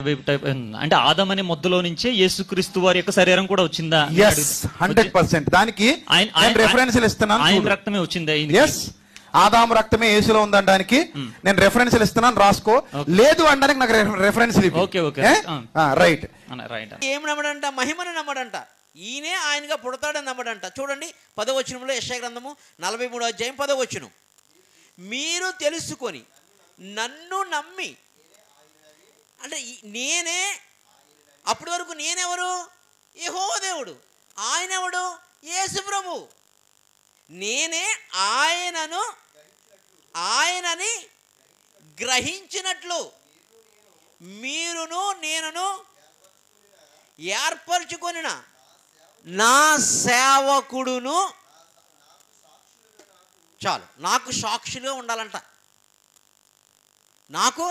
అంటే ఆదం అనే మొద్దలో నుంచే యేసుక్రీస్తు వారి యొక్క శరీరం కూడా వచ్చిందా? 100%. దానికి రెఫరెన్స్ ఇస్తున్నాను. ఆయన రక్తమే వచ్చిందా? ఆదాము రక్తమే యేసులో ఉందనడానికి నేను రెఫరెన్స్ ఇస్తున్నాను, రాసుకో. లేదు అనడానికి నాకు రెఫరెన్స్ రైట్. ఏం నమ్మడంట? మహిమను నమ్మడంట. ఈయనే ఆయనగా పుడతాడని నమ్మడంట. చూడండి 10వ వచనంలో యెషయా గ్రంథము 43వ అధ్యాయం 10వ వచనం. మీరు తెలుసుకొని నన్ను నమ్మి, అంటే నేనే, అప్పటి వరకు నేనెవరు? యెహోవా దేవుడు. ఆయన ఎవడు? యేసు ప్రభు. నేనే ఆయనని గ్రహించినట్లు మీరును నేనును ఏర్పరచుకొనిన నా సేవకుడును. చాలు, నాకు సాక్షులుగా ఉండాలంట. నాకు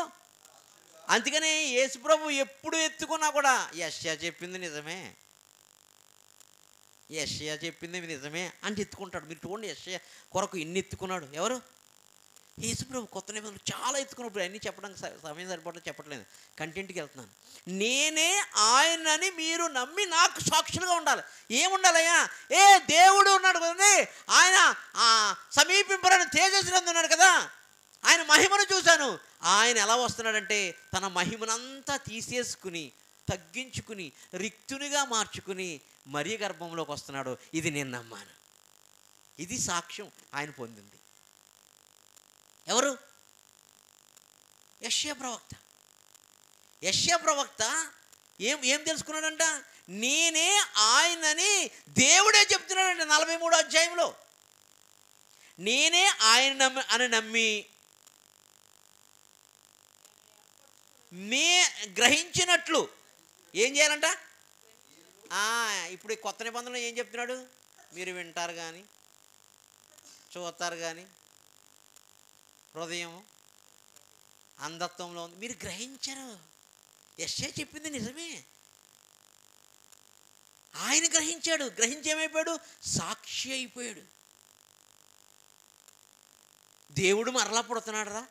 అందుకనే యేసుప్రభు ఎప్పుడు ఎత్తుకున్నా కూడా యెషయా చెప్పింది నిజమే, యెషయా చెప్పింది నిజమే అంటే ఎత్తుకుంటాడు. మీరు చూడండి, యెషయా కొరకు ఎన్ని ఎత్తుకున్నాడు. ఎవరు? యేసుప్రభు. కొత్త నిబంధనలు చాలా ఎత్తుకున్నప్పుడు అన్నీ చెప్పడానికి సమయం సరిపడలేదు, చెప్పట్లేదు, కంటెంట్కి వెళ్తున్నాను. నేనే ఆయనని మీరు నమ్మి నాకు సాక్షులుగా ఉండాలి. ఏముండాలయ్యా? దేవుడు ఉన్నాడు కదండి, ఆయన సమీపింపరని తేజస్సునందు ఉన్నాడు కదా, ఆయన మహిమను చూశాను. ఆయన ఎలా వస్తున్నాడంటే తన మహిమనంతా తీసేసుకుని తగ్గించుకుని రిక్తునిగా మార్చుకుని మరియ గర్భంలోకి వస్తున్నాడు. ఇది నేను నమ్మాను. ఇది సాక్ష్యం ఆయన పొందింది. ఎవరు? యెషయా ప్రవక్త. యెషయా ప్రవక్త ఏం తెలుసుకున్నాడంట? నేనే ఆయనని దేవుడే చెప్తున్నాడంట 43వ అధ్యాయంలో. నేనే ఆయన అని నమ్మి గ్రహించినట్లు ఏం చేయాలంట? ఇప్పుడు ఈ కొత్త నిబంధనలు ఏం చెప్తున్నాడు? మీరు వింటారు కానీ, చూస్తారు కానీ, హృదయం అంధత్వంలో ఉంది, మీరు గ్రహించరు. యెషయా చెప్పింది నిజమే. ఆయన గ్రహించాడు. గ్రహించి ఏమైపోయాడు? సాక్షి అయిపోయాడు. దేవుడు మరలా పుడుతున్నాడు రా,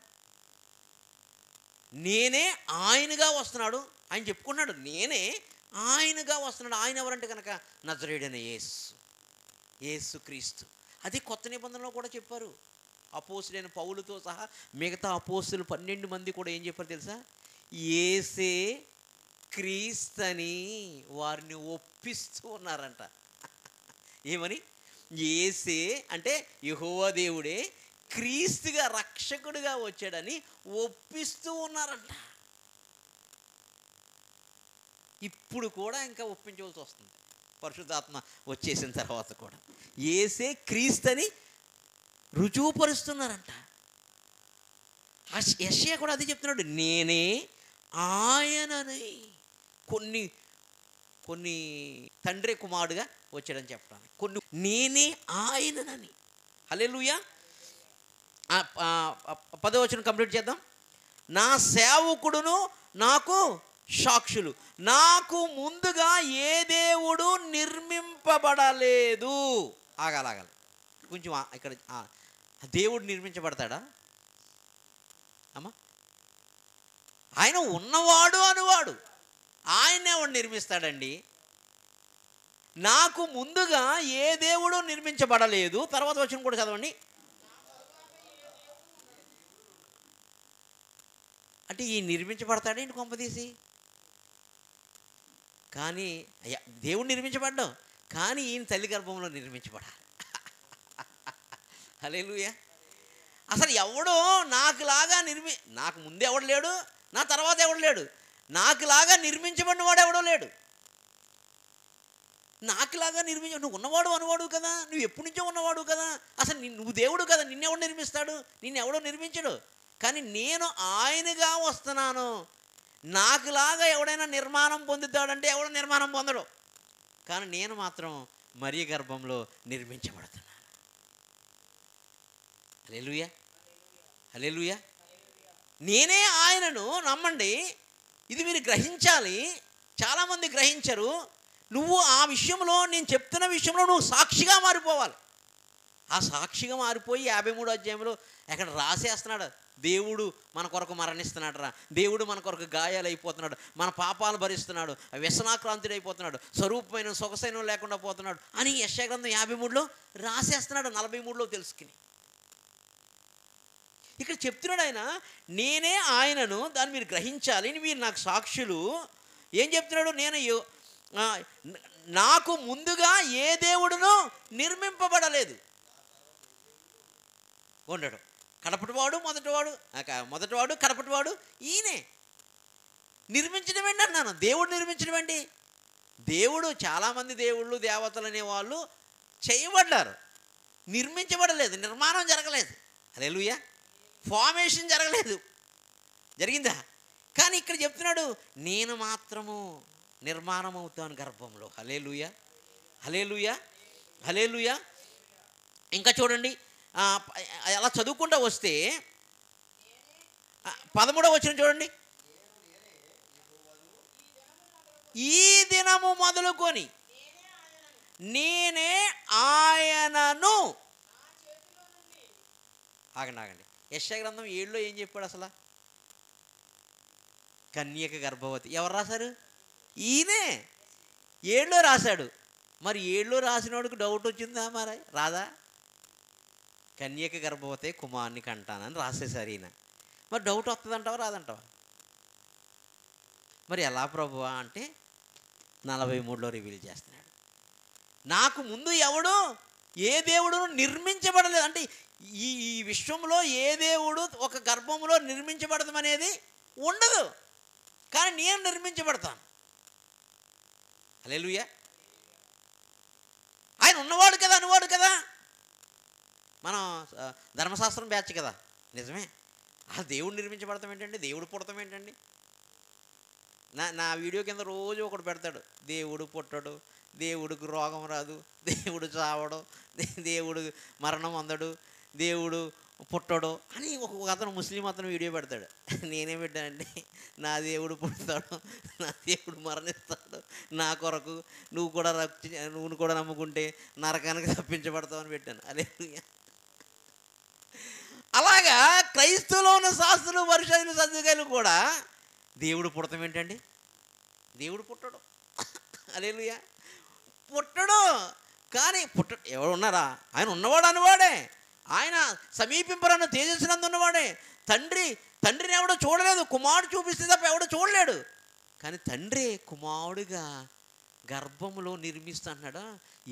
నేనే ఆయనగా వస్తున్నాడు. ఆయన చెప్పుకున్నాడు, నేనే ఆయనగా వస్తున్నాడు. ఆయన ఎవరంటే కనుక నజరేయుడైన యేసు క్రీస్తు. అది కొత్త నిబంధనలో కూడా చెప్పారు. అపోస్తులైన పౌలుతో సహా మిగతా అపోస్తులు 12 మంది కూడా ఏం చెప్పారు తెలుసా? యేసే క్రీస్తని వారిని ఒప్పిస్తూ ఉన్నారంట. ఏమని? యేసే అంటే యెహోవా దేవుడే క్రీస్తుగా రక్షకుడిగా వచ్చాడని ఒప్పిస్తూ ఉన్నారంట. ఇప్పుడు కూడా ఇంకా ఒప్పించవలసి వస్తుంది, పరిశుద్ధాత్మ వచ్చేసిన తర్వాత కూడా. యేసే క్రీస్తని రుజువుపరుస్తున్నారంట. యెషయా కూడా అదే చెప్తున్నాడు, నేనే ఆయనని. కొన్ని తండ్రి కుమారుడుగా వచ్చాడని చెప్పడానికి, కొన్ని నేనే ఆయననని. హల్లెలూయా. 10వ వచనం కంప్లీట్ చేద్దాం. నా సేవకుడును నాకు సాక్షులు, నాకు ముందుగా ఏ దేవుడు నిర్మింపబడలేదు. ఆగాలి కొంచెం. ఇక్కడ దేవుడు నిర్మించబడతాడా అమ్మా? ఆయన ఉన్నవాడు అనువాడు, ఆయనే వాడు నిర్మిస్తాడండి. నాకు ముందుగా ఏ దేవుడు నిర్మించబడలేదు. తర్వాత వచనం కూడా చదవండి. అంటే ఈ నిర్మించబడతాడేంటి కొంపదీసి? కానీ దేవుడు నిర్మించబడ్డాం, కానీ ఈయన తల్లి గర్భంలో నిర్మించబడాలి. హల్లెలూయా. అసలు ఎవడో నాకులాగా నాకు ముందు ఎవడు లేడు, నా తర్వాత ఎవడు లేడు, నాకులాగా నిర్మించబడిన వాడు ఎవడో లేడు. నాకులాగా నువ్వు ఉన్నవాడు అనువాడు కదా, నువ్వు ఎప్పటి నుంచో ఉన్నవాడు కదా, అసలు నువ్వు దేవుడు కదా, నిన్నెవడు నిర్మిస్తాడు? నిన్నెవడో నిర్మించడు. కానీ నేను ఆయనగా వస్తున్నాను. నాకులాగా ఎవడైనా నిర్మాణం పొందుతాడంటే ఎవడో నిర్మాణం పొందడు, కానీ నేను మాత్రం మరియ గర్భంలో నిర్మించబడుతున్నాను. హల్లెలూయా, హల్లెలూయా. నేనే ఆయనను నమ్మండి. ఇది మీరు గ్రహించాలి. చాలామంది గ్రహించరు. నువ్వు ఆ విషయంలో, నేను చెప్తున్న విషయంలో నువ్వు సాక్షిగా మారిపోవాలి. ఆ సాక్షిగా మారిపోయి 53వ అధ్యాయంలో ఎక్కడ రాసేస్తున్నాడు, దేవుడు మన కొరకు మరణిస్తున్నాడు రా, దేవుడు మన కొరకు గాయాలు అయిపోతున్నాడు, మన పాపాలు భరిస్తున్నాడు, వ్యసనాక్రాంతుడు అయిపోతున్నాడు, స్వరూపమైన సొగసైన లేకుండా పోతున్నాడు అని యెషయా గ్రంథం 53లో రాసేస్తున్నాడు, 43లో తెలుసుకుని. ఇక్కడ చెప్తున్నాడు ఆయన, నేనే ఆయనను, దాన్ని మీరు గ్రహించాలి, మీరు నాకు సాక్షులు. ఏం చెప్తున్నాడు? నాకు ముందుగా ఏ దేవుడును నిర్మింపబడలేదు. ఉండడు కడపటివాడు మొదటివాడు కడపటివాడు ఈయనే. నిర్మించడం ఏంటి అన్నాను, దేవుడు నిర్మించడం ఏంటి? దేవుడు, చాలామంది దేవుళ్ళు దేవతలు అనేవాళ్ళు చేయబడ్డారు, నిర్మించబడలేదు, నిర్మాణం జరగలేదు. హల్లెలూయా. ఫార్మేషన్ జరగలేదు, జరిగిందా? కానీ ఇక్కడ చెప్తున్నాడు, నేను మాత్రము నిర్మాణం అవుతాను గర్భంలో. హల్లెలూయా, హల్లెలూయా, హల్లెలూయా. ఇంకా చూడండి, అలా చదువుకుంటూ వస్తే 13వ వచనం చూడండి. ఈ దినము మొదలుకొని నేనే ఆయనను. ఆగండి. యెషయా గ్రంథం 7లో ఏం చెప్పాడు అసలు? కన్యక గర్భవతి. ఎవరు రాశారు? ఈయనే 7లో రాశాడు. మరి 7లో రాసినోడికి డౌట్ వచ్చిందా? మరి రాదా? కన్యక గర్భవతి కుమారుని కంటానని రాసేశారు ఈయన. మరి డౌట్ వస్తుందంటావా రాదంటావా? మరి ఎలా ప్రభువా అంటే 43లో రివీల్ చేస్తున్నాడు. నాకు ముందు ఎవడు ఏ దేవుడు నిర్మించబడలేదు. అంటే ఈ విశ్వంలో ఏ దేవుడు ఒక గర్భంలో నిర్మించబడడం అనేది ఉండదు, కానీ నేను నిర్మించబడతాను. హల్లెలూయా. ఆయన ఉన్నవాడు కదా, అనువాడు కదా. మనం ధర్మశాస్త్రం బ్యాచ్ కదా, నిజమే. ఆ దేవుడు నిర్మించబడతాం ఏంటండి, దేవుడు పుడతాం ఏంటండి? నా వీడియో కింద రోజు ఒకడు పెడతాడు, దేవుడు పుట్టడు, దేవుడికి రోగం రాదు, దేవుడు చావడు, దేవుడు మరణం అందడు, దేవుడు పుట్టడు అని ఒక అతను ముస్లిం అతను వీడియో పెడతాడు. నేనేం పెట్టానంటే, నా దేవుడు పుడతాడు, నా దేవుడు మరణిస్తాడు, నా కొరకు నువ్వు కూడా నమ్ముకుంటే నరకానికి తప్పించబడతావు అని పెట్టాను. హల్లెలూయా. అలాగా క్రైస్తవులో ఉన్న శాస్త్రులు, పరిశోధన సద్దుకాయలు కూడా దేవుడు పుడతాం ఏంటండి? దేవుడు పుట్టడు. హల్లెలూయా. పుట్టడు. కానీ ఎవరు ఉన్నారా? ఆయన ఉన్నవాడు అనువాడే, ఆయన సమీపింపరన్న తేజస్సునందు ఉన్నవాడే. తండ్రిని ఎవడో చూడలేదు, కుమారుడు చూపిస్తే తప్ప ఎవడో చూడలేడు. కానీ తండ్రి కుమారుడిగా గర్భములో నిర్మిస్తున్నాడా?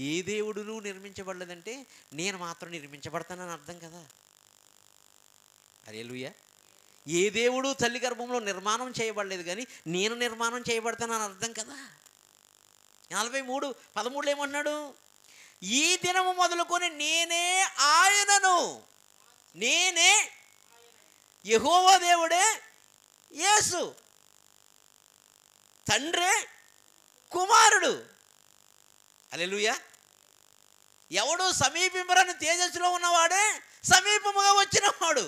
ఏ దేవుడును నిర్మించబడలేదంటే నేను మాత్రం నిర్మించబడతానని అర్థం కదా. హల్లెలూయా. ఏ దేవుడు తల్లి గర్భంలో నిర్మాణం చేయబడలేదు, కానీ నేను నిర్మాణం చేయబడతానని అర్థం కదా. 43:13 ఏమన్నాడు? ఈ దినము మొదలుకొని నేనే ఆయనను. నేనే యెహోవా దేవుడే యేసు, తండ్రే కుమారుడు. హల్లెలూయా. ఎవడు సమీపింపరని తేజస్సులో ఉన్నవాడే సమీపముగా వచ్చినవాడు.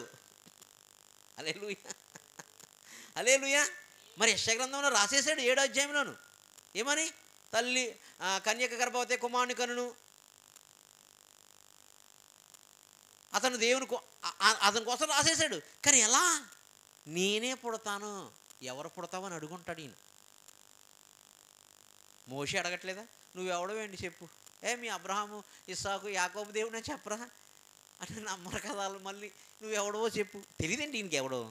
హల్లెలూయా, హల్లెలూయా. మరి యెషయా గ్రంథంలో రాసేసాడు 7వ అధ్యాయంలోను. ఏమని? తల్లి కన్యక గర్భవతి కుమారుని కనును, అతను అతని కోసం రాసేసాడు. కానీ ఎలా? నేనే పుడతాను. ఎవరు పుడతావని అడుగుంటాడు ఈయన. మోషే అడగట్లేదా? నువ్వెవడవేంటి చెప్పు. మీ అబ్రహాము, ఇస్సాకు, యాకోబు దేవుడే చెప్పరా అంటే నమ్మరు కదా వాళ్ళు. మళ్ళీ నువ్వెవడవో చెప్పు. తెలియదండి ఈయనకి ఎవడో.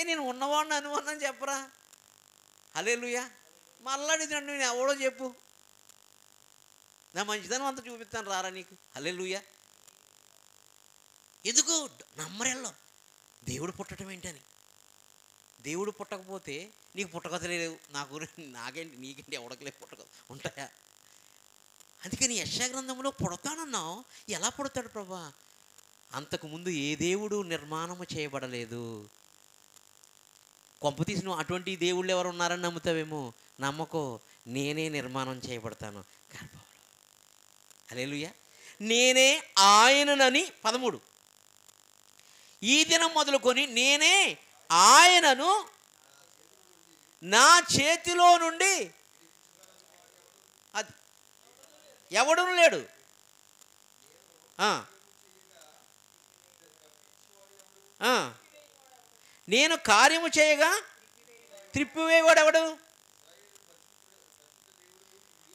నేను ఉన్నవాడిని అనుకున్నాను చెప్పరా. హల్లెలూయా. మళ్ళీ అడిగినాడు, నేను ఎవడో చెప్పు, నా మంచిదనం అంతా చూపిస్తాను రారా నీకు. హల్లెలూయా. ఎందుకు నమ్మరెల్లో దేవుడు పుట్టడం ఏంటని? దేవుడు పుట్టకపోతే నీకు పుట్టకథలు లేవు, నాకేంటి నీకేంటి ఎవడకలే పుట్టకథ ఉంటాయా? అందుకని యెషయా గ్రంథంలో పుడతానన్నావు. ఎలా పుడతాడు ప్రభా? అంతకుముందు ఏ దేవుడు నిర్మాణము చేయబడలేదు. కొంపతీసి నువ్వు అటువంటి దేవుళ్ళు ఎవరు ఉన్నారని నమ్ముతావేమో. నమ్మకో, నేనే నిర్మాణం చేయబడతాను గర్భంలో. హల్లెలూయా. నేనే ఆయననని 13. ఈ దినం మొదలుకొని నేనే ఆయనను నా చేతిలో నుండి, అది ఎవడూ లేడు. నేను కార్యము చేయగా త్రిప్పివేవాడు ఎవడు?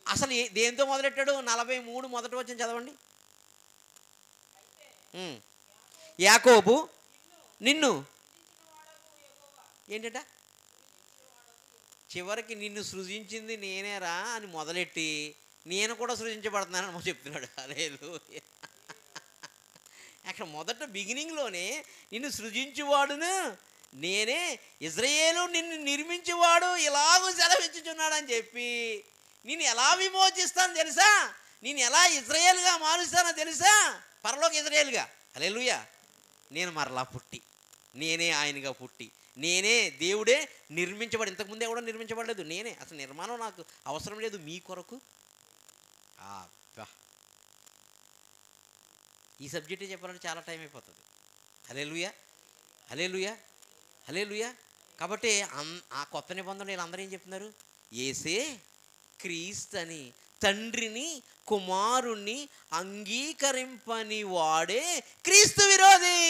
అసలు దేంతో మొదలెట్టాడు? 43 మొదటి వచనం చదవండి. యాకోబు నిన్ను ఏంటట, చివరికి నిన్ను సృజించింది నేనేరా అని మొదలెట్టి నేను కూడా సృజించబడుతున్నానని చెప్తున్నాడు. హల్లెలూయా. అక్కడ మొదట బిగినింగ్లోనే నిన్ను సృజించువాడును నేనే, ఇజ్రాయేలు నిన్ను నిర్మించేవాడు ఇలాగూ సెలవిచ్చుచున్నాడు అని చెప్పి నేను ఎలా విమోచిస్తాను తెలుసా, నేను ఎలా ఇజ్రాయేల్గా మారుస్తానో తెలుసా, పరలోక ఇజ్రాయేల్గా. హల్లెలూయా. నేను మరలా పుట్టి, నేనే ఆయనగా పుట్టి, నేనే దేవుడే నిర్మించబడి, ఇంతకుముందే కూడా నిర్మించబడలేదు, నేనే. అసలు నిర్మాణం నాకు అవసరం లేదు, మీ కొరకు. ఈ సబ్జెక్టే చెప్పాలంటే చాలా టైం అయిపోతుంది. హల్లెలూయా, హల్లెలూయా, హల్లెలూయా. కాబట్టి ఆ కొత్త నిబంధనలు వీళ్ళందరూ ఏం చెప్తున్నారు? యేసే క్రీస్తని, తండ్రిని కుమారుణ్ణి అంగీకరింపని వాడే క్రీస్తు విరోధి.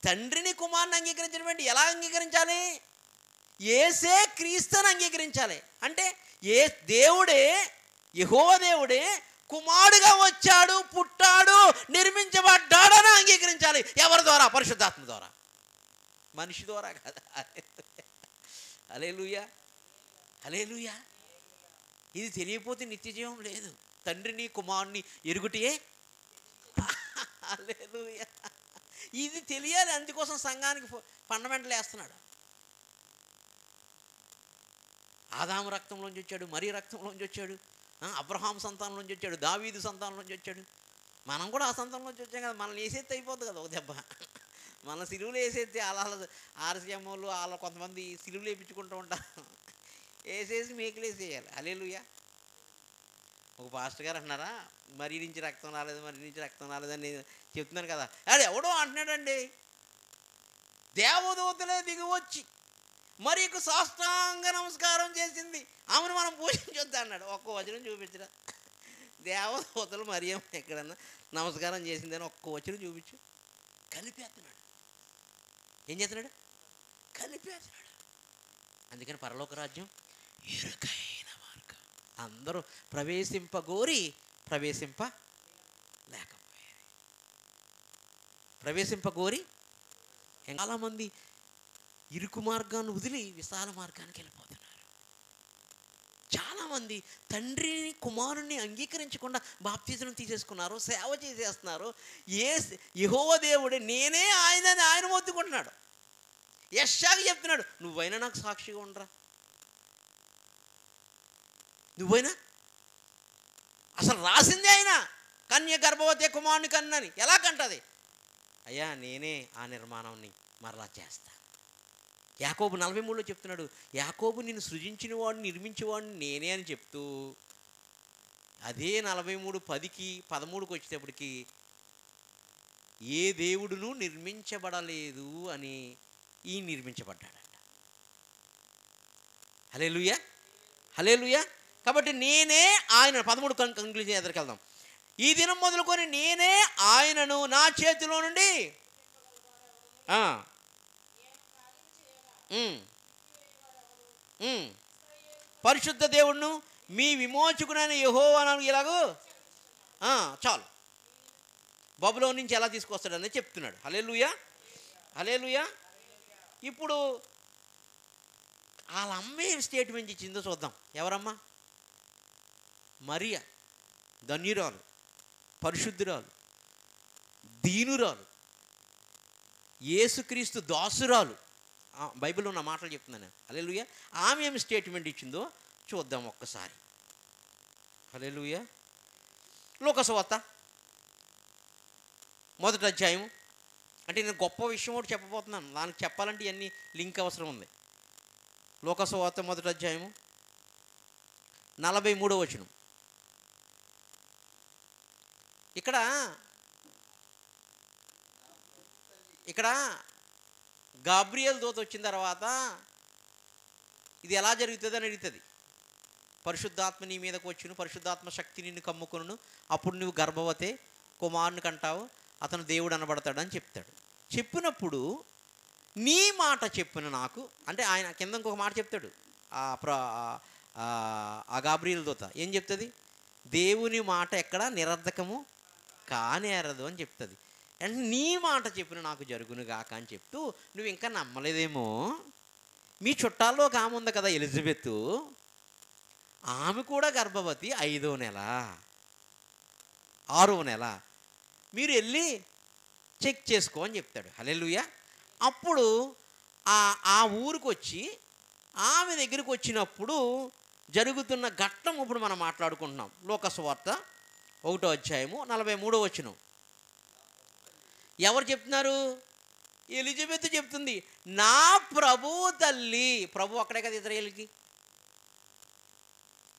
తండ్రిని కుమారుని అంగీకరించడం ఏంటి? ఎలా అంగీకరించాలి? యేసే క్రీస్తుని అంగీకరించాలి. అంటే దేవుడే, యెహోవా దేవుడే కుమారుడుగా వచ్చాడు, పుట్టాడు, నిర్మించబడ్డాడని అంగీకరించాలి. ఎవరి ద్వారా? పరిశుద్ధాత్మ ద్వారా, మనిషి ద్వారా కదా. హల్లెలూయా, హల్లెలూయా. ఇది తెలియకపోతే నిత్య జీవం లేదు. తండ్రిని కుమారుని ఎరుగుటే. హల్లెలూయా. ఇది తెలియాలి. అందుకోసం సంఘానికి ఫండమెంటల్ వేస్తున్నాడు. ఆదాము రక్తంలోంచి వచ్చాడు, మరి రక్తంలోంచి వచ్చాడు, అబ్రహాం సంతానంలోంచి వచ్చాడు, దావీదు సంతానంలోంచి వచ్చాడు. మనం కూడా ఆ సంతానంలోంచి వచ్చాం కదా. మనల్ని వేసేస్తే అయిపోద్ది కదా ఒక దెబ్బ. మన సిలువులు వేసేస్తే అలా ఆర్సీఎం వాళ్ళు అలా కొంతమంది సిలువులు వేయించుకుంటూ ఉంటారు. వేసేసి మేకులేసేయాలి. హల్లెలూయా. ఒక పాస్టర్ గారు అంటున్నారా, మరి నుంచి రక్తం రాలేదు, మరి నుంచి రక్తం రాలేదని నేను చెప్తున్నాను కదా. అది ఎవడో అంటున్నాడండి, దేవదూతలే దిగి వచ్చి మరీకు సాష్టాంగ నమస్కారం చేసింది, ఆమెను మనం పూజించొద్దు అన్నాడు. ఒక్క వచనం చూపించరా, దేవదూతలు మరియమ్మ ఎక్కడన్నా నమస్కారం చేసిందని ఒక్క వచనం చూపించు. కలిపేస్తున్నాడు. ఏం చేస్తున్నాడు? కలిపేస్తున్నాడు. అందుకని పరలోక రాజ్యం ఇరుకైన మార్గం, అందరూ ప్రవేశింపగోరి ప్రవేశింపలేకపోయారు. ప్రవేశింపగోరి చాలామంది ఇరుకు మార్గాన్ని వదిలి విశాల మార్గానికి వెళ్ళిపోతున్నారు. చాలామంది తండ్రిని కుమారుణ్ణి అంగీకరించకుండా బాప్తిజం తీసేసుకున్నారు, సేవ చేసేస్తున్నారు. యెహోవా దేవుడే నేనే ఆయనని ఆయన మొత్తుకుంటున్నాడు. యెషయాకి చెప్తున్నాడు, నువ్వైనా నాకు సాక్షిగా ఉండరా, నువ్వైనా. అసలు రాసిందే ఆయన, కన్య గర్భవతి కుమారుని కన్నని. ఎలా కంటది? అయ్యా నేనే ఆ నిర్మాణాన్ని మరలా చేస్తా. యాకోబు 43లో చెప్తున్నాడు, యాకోబు నిన్ను సృజించిన వాడిని నిర్మించేవాడిని నేనే అని చెప్తూ, అదే 43:10కి 13కి వచ్చేటప్పటికి ఏ దేవుడును నిర్మించబడలేదు అని ఈ నిర్మించబడ్డాడంట. హల్లెలూయా, హల్లెలూయా. కాబట్టి నేనే ఆయన 13 కంక్లూజన్ ఎదురుకెళ్దాం. ఈ దినం మొదలుకొని నేనే ఆయనను నా చేతిలో నుండి పరిశుద్ధ దేవుడును మీ విమోచకుడైన యెహోవాను ఇలాగూ చాలు బబులోను నుంచి ఎలా తీసుకొస్తాడని చెప్తున్నాడు. హల్లెలూయా, హల్లెలూయా. ఇప్పుడు వాళ్ళ అమ్మ ఏం స్టేట్మెంట్ ఇచ్చిందో చూద్దాం. ఎవరమ్మా? మరియా, ధన్యురాలు, పరిశుద్ధురాలు, దీనురాలు, యేసుక్రీస్తు దాసురాలు. బైబిల్లో ఉన్న మాటలు చెప్తున్నాను. హల్లెలూయా. ఆమె ఏమి స్టేట్మెంట్ ఇచ్చిందో చూద్దాం ఒక్కసారి. హల్లెలూయా. లోకసువార్త 1వ అధ్యాయం. అంటే నేను గొప్ప విషయం ఒకటి చెప్పబోతున్నాను, దానికి చెప్పాలంటే ఇవన్నీ లింక్ అవసరం ఉంది. లోకసువార్త 1వ అధ్యాయము 43వ వచనం. ఇక్కడ గాబ్రియల్ దూత వచ్చిన తర్వాత ఇది ఎలా జరుగుతుంది అని అడుగుతుంది. పరిశుద్ధాత్మ నీ మీదకు వచ్చును, పరిశుద్ధాత్మ శక్తి నిన్ను కమ్ముకొను, అప్పుడు నువ్వు గర్భవతే కుమారుని కంటావు, అతను దేవుడు అనబడతాడు అని చెప్తాడు. చెప్పినప్పుడు నీ మాట చెప్పిన నాకు, అంటే ఆయన కింద ఇంకొక మాట చెప్తాడు ఆ గాబ్రియల్ దూత ఏం చెప్తుంది, దేవుని మాట ఎక్కడ నిరర్ధకము కానేరదు అని చెప్తుంది. అంటే నీ మాట చెప్పిన నాకు జరుగును గాక అని చెప్తూ, నువ్వు ఇంకా నమ్మలేదేమో, మీ చుట్టాల్లో ఒక ఆమె ఉంది కదా ఎలిజబెత్, ఆమె కూడా గర్భవతి 5వ నెల 6వ నెల, మీరు వెళ్ళి చెక్ చేసుకో అని చెప్తాడు. హల్లెలూయా. అప్పుడు ఆ ఊరికి వచ్చి ఆమె దగ్గరికి వచ్చినప్పుడు జరుగుతున్న ఘట్టం ఇప్పుడు మనం మాట్లాడుకుంటున్నాం. లోకాసు వార్త 1వ అధ్యాయము 43వ వచనం. ఎవరు చెప్తున్నారు? ఎలిజబెత్ చెప్తుంది, నా ప్రభు తల్లి. ప్రభు అక్కడే కదా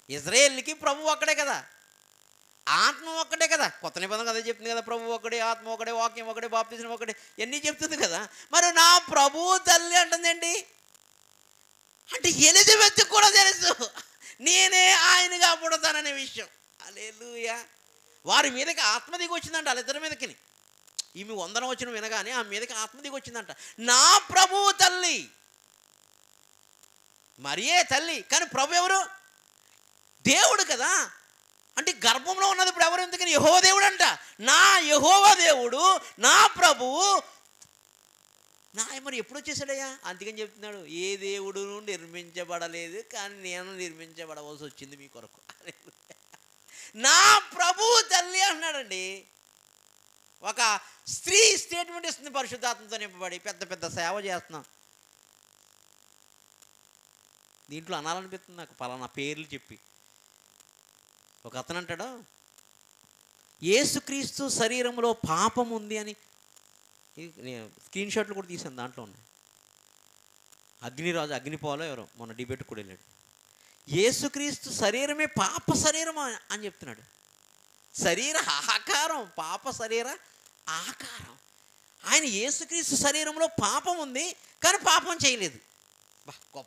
ఇజ్రాయేల్కి ప్రభు అక్కడే కదా, ఆత్మ ఒక్కడే కదా. కొత్త నిబంధన అదే చెప్తుంది కదా, ప్రభు ఒకడే, ఆత్మ ఒకడే, వాక్యం ఒకడే, బాప్తిజం ఒకటే, ఇవన్నీ చెప్తుంది కదా. మరి నా ప్రభు తల్లి అంటుందండి. అంటే ఎలిజబెత్ కూడా తెలుసు నేనే ఆయనగా పుడతాననే విషయం. హల్లెలూయా. వారి మీదకి ఆత్మ దిగి వచ్చిందంట, వాళ్ళిద్దరి మీదకి. ఈమె వందనం వచ్చిన వినగానే ఆ మీదకి ఆత్మ దిగి వచ్చిందంట. నా ప్రభు తల్లి, మరియే తల్లి, కానీ ప్రభు ఎవరు? దేవుడు కదా. అంటే గర్భంలో ఉన్నది ఇప్పుడు ఎవరు? ఎందుకని యెహోవా దేవుడు అంట. నా యెహోవా దేవుడు, నా ప్రభువు మరి ఎప్పుడు వచ్చేసాడయ్యా? అందుకని చెప్తున్నాడు, ఏ దేవుడు నిర్మించబడలేదు, కానీ నేను నిర్మించబడవలసి వచ్చింది మీ కొరకు. నా ప్రభువు తల్లి అన్నాడండి. ఒక స్త్రీ స్టేట్మెంట్ ఇస్తుంది, పరిశుద్ధాత్మతో నింపబడి పెద్ద పెద్ద సేవ చేస్తున్నాం. దీంట్లో అనాలనిపిస్తుంది నాకు, పలానా పేర్లు చెప్పి. ఒక అతను అంటాడు, యేసుక్రీస్తు శరీరంలో పాపం ఉంది అని. స్క్రీన్ షాట్లు కూడా తీసాను, దాంట్లో ఉన్నాయి. అగ్నిరాజు, అగ్నిపోలో ఎవరో మొన్న డిబేట్ కూడా వెళ్ళాడు. యేసుక్రీస్తు శరీరమే పాప శరీరం అని చెప్తున్నాడు. శరీర ఆకారం, పాప శరీర ఆకారం. ఆయన యేసుక్రీస్తు శరీరంలో పాపం ఉంది, కానీ పాపం చేయలేదు. గొప్ప.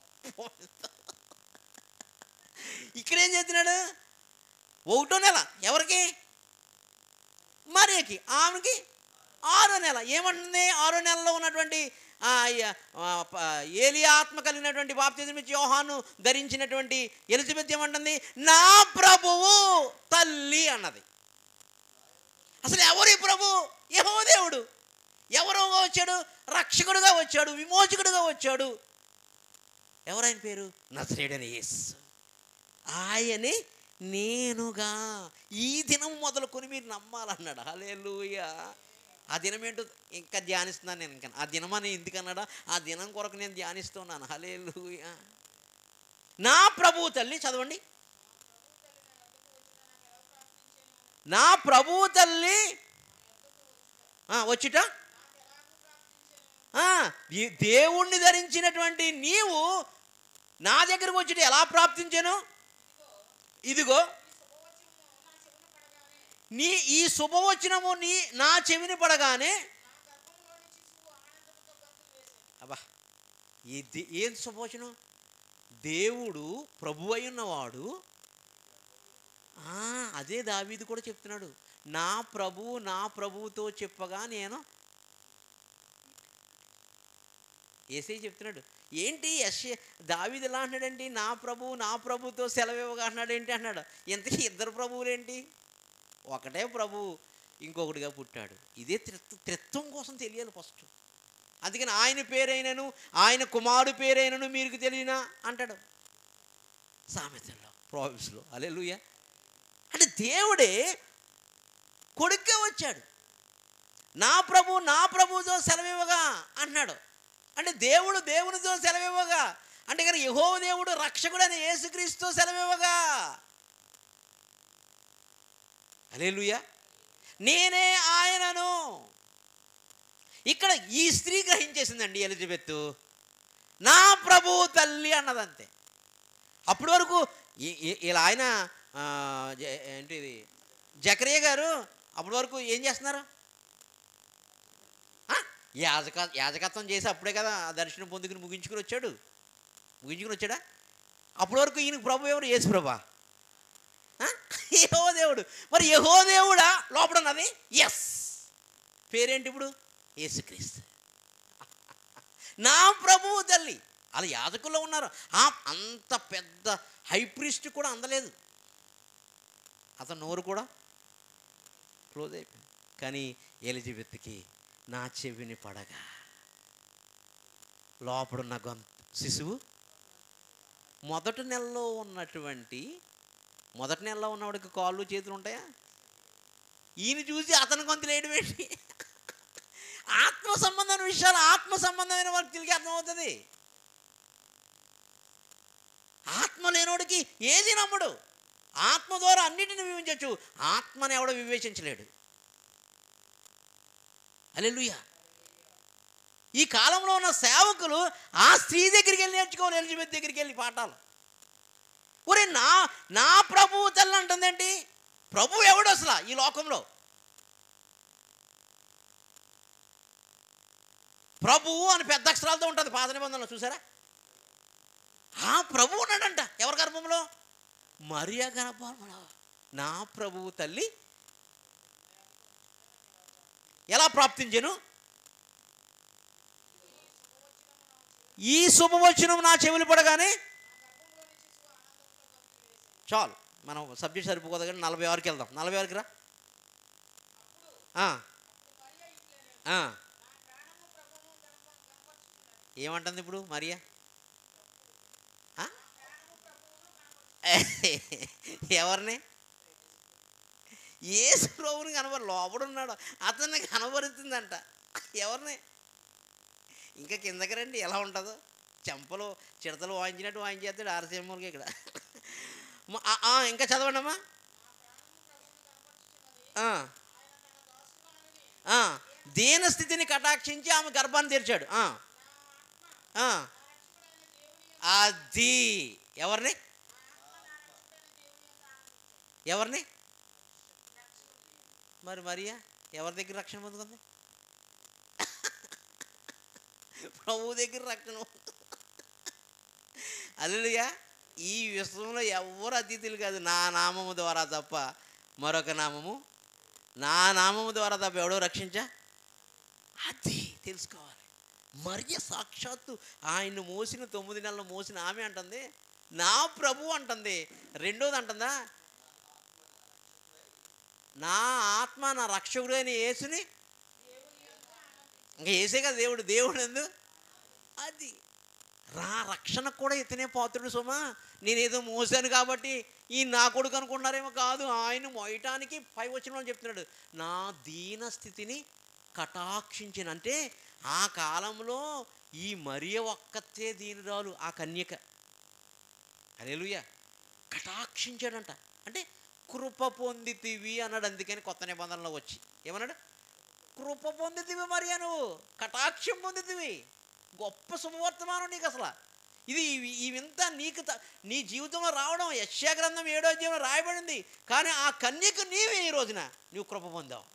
ఇక్కడేం చేస్తున్నాడు? 1వ నెల ఎవరికి? మరియకి. ఆమెకి 6వ నెల. ఏమంటుంది? 6వ నెలలో ఉన్నటువంటి ఏలియా ఆత్మ కలిగినటువంటి బాప్తిజం ఇచ్చి యోహాను ధరించినటువంటి ఎలిజబెత్ ఏమంటుంది? నా ప్రభువు తల్లి అన్నది. అసలు ఎవరు ఈ ప్రభు? యెహోవా దేవుడు. ఎవరుగా వచ్చాడు? రక్షకుడుగా వచ్చాడు, విమోచకుడుగా వచ్చాడు. ఎవరైన పేరు? నజరేయుడైన యేసు. ఆయనే నేనుగా. ఈ దినం మొదలుకొని మీరు నమ్మాలన్నాడు. హల్లెలూయా. ఆ దినం ఏంటో ఇంకా ధ్యానిస్తున్నాను నేను. ఇంకా ఆ దినం అని ఎందుకన్నాడా? ఆ దినం కొరకు నేను ధ్యానిస్తున్నాను. హల్లెలూయా. నా ప్రభువు తల్లి, చదవండి. నా ప్రభువు తల్లి వచ్చుట, దేవుణ్ణి ధరించినటువంటి నీవు నా దగ్గరకు వచ్చుట ఎలా ప్రాప్తించాను? ఇదిగో నీ ఈ శుభవచనము నా చెవిని పడగానే. అబ్బా, ఏం శుభవచనం? దేవుడు ప్రభు అయి ఉన్నవాడు. అదే దావీదు కూడా చెప్తున్నాడు, నా ప్రభువుతో చెప్పగా నేను. యేసయ్య చెప్తున్నాడు. ఏంటి దావీదు ఎలా అంటున్నాడండి? నా ప్రభువుతో సెలవివ్వగా అంటున్నాడు ఏంటి అన్నాడు. ఇంతకీ ఇద్దరు ప్రభువులేంటి? ఒకటే ప్రభువు ఇంకొకటిగా పుట్టాడు. ఇదే త్రిత్వం కోసం తెలియాలి ఫస్ట్. అందుకని ఆయన పేరైనను ఆయన కుమారుడు పేరైనను మీకు తెలియనా అంటాడు సామెతల్లో, ప్రావిన్స్లో. హల్లెలూయా. అంటే దేవుడే కొడుగ్గా వచ్చాడు. నా ప్రభువుతో సెలవివ్వగా అన్నాడు. అంటే దేవునితో సెలవివ్వగా, అంటే కానీ యెహోవా దేవుడు రక్షకుడు అని యేసుక్రీస్తు సెలవివ్వగా. హల్లెలూయా. నేనే ఆయనను. ఇక్కడ ఈ స్త్రీ గ్రహించేసిందండి ఎలిజబెత్, నా ప్రభువు తల్లి అన్నదంతే. అప్పటి వరకు ఇలా ఆయన ఏంటిది జకరియా గారు అప్పటి వరకు ఏం చేస్తున్నారు? యాజకత్వం చేసి అప్పుడే కదా దర్శనం పొందుకుని ముగించుకుని వచ్చాడా? అప్పటి వరకు ఈయనకు ప్రభు ఎవరు? యేసు ప్రభా, యెహోవా దేవుడు. మరి యెహోవా దేవుడా లోపల ఉన్నది? ఎస్. పేరేంటి ఇప్పుడు? యేసుక్రీస్తు. నా ప్రభువు తల్లి. అలా యాజకుల్లో ఉన్నారు. అంత పెద్ద హై ప్రీస్ట్ కూడా అందలేదు. అతను నోరు కూడా క్లోజ్ అయిపోయింది. కానీ ఎలిజబెత్కి నా చెవిని పడగా లోపడున్న శిశువు మొదటి నెలలో ఉన్నవాడికి కాళ్ళు చేతులు ఉంటాయా? ఈయన చూసి అతని గొంతులు వేయడం. ఆత్మ సంబంధమైన విషయాలు ఆత్మ సంబంధమైన వారికి తిరిగి అర్థమవుతుంది. ఆత్మ లేనోడికి ఏది నమ్మడు. ఆత్మ ద్వారా అన్నిటిని వివేచించవచ్చు, ఆత్మని ఎవడో వివేచించలేడు. హల్లెలూయా. ఈ కాలంలో ఉన్న సేవకులు ఆ స్త్రీ దగ్గరికి వెళ్ళి నేర్చుకోవాలి, ఎలిజబెత్ దగ్గరికి వెళ్ళి పాఠాలు. ఒరే నా ప్రభువు తల్లి అంటుందేంటి? ప్రభు ఎవడు అసలు ఈ లోకంలో? ప్రభువు అని పెద్ద అక్షరాలతో ఉంటుంది పాత నిబంధనలో, చూసారా? ఆ ప్రభువు ఉన్నాడంట ఎవరి గర్భంలో? మరియ గర్భంలో. నా ప్రభువు తల్లి ఎలా ప్రాప్తించెను? ఈ శుభవచనం నా చెవులు పడగానే. చాలు, మనం సబ్జెక్ట్ సరిపోదు కానీ 46కి వెళ్దాం. 46కి రా. ఏమంటుంది ఇప్పుడు మరియా? ఎవరిని? యేసు ప్రభువుని లోపడున్నాడు, అతన్ని కనబరుతుందంట. ఎవరిని? ఇంకా కిందకి రండి, ఎలా ఉంటుందో. చెంపలు చిడతలు వాయించినట్టు వాయించేస్తాడు ఆర్సీఎంకి ఇక్కడ. ఇంకా చదవండి అమ్మా. దీన స్థితిని కటాక్షించి ఆమె గర్భాన్ని తెరిచాడు. అది ఎవరిని? మరి మరియా ఎవరి దగ్గర రక్షణ పొందుకుంది? ప్రభు దగ్గర రక్షణ. హల్లెలూయా. ఈ విశ్వంలో ఎవరు అతిథులు కాదు. నా నామము ద్వారా తప్ప మరొక నామము, నా నామము ద్వారా తప్ప ఎవడో రక్షించా. అది తెలుసుకోవాలి. మరియ సాక్షాత్తు ఆయన్ని మోసిన 9 నెలలు మోసిన ఆమె అంటుంది నా ప్రభు అంటుంది. రెండోది అంటుందా? నా ఆత్మ నా రక్షకుడు అని యేసుని. ఇంకా యేసే కదా దేవుడు ఎందు. అది రక్షణ కూడా ఇతనే పాత్రుడు సుమా. నేనేదో మోసాను కాబట్టి ఈ నా కొడుకు అనుకుంటున్నారేమో. కాదు, ఆయన మోయటానికి 5 వచనంలో చెప్తున్నాడు, నా దీన స్థితిని కటాక్షించిన. అంటే ఆ కాలంలో ఈ మరియ ఒక్కతే దీనురాలు, ఆ కన్యక. హల్లెలూయా. కటాక్షించాడంట. అంటే కృప పొందితివి అన్నాడు. అందుకని కొత్త నిబంధనలో వచ్చి ఏమన్నాడు? కృప పొందితివి మరియా, నువ్వు కటాక్షం పొందితివి. గొప్ప శుభవర్తమానం నీకు అసలు. ఈ వింత నీకు నీ జీవితంలో రావడం యెషయా గ్రంథం 7వ అధ్యాయంలో రాయబడింది. కానీ ఆ కన్యక నీవే ఈ రోజున నువ్వు కృప పొందావు.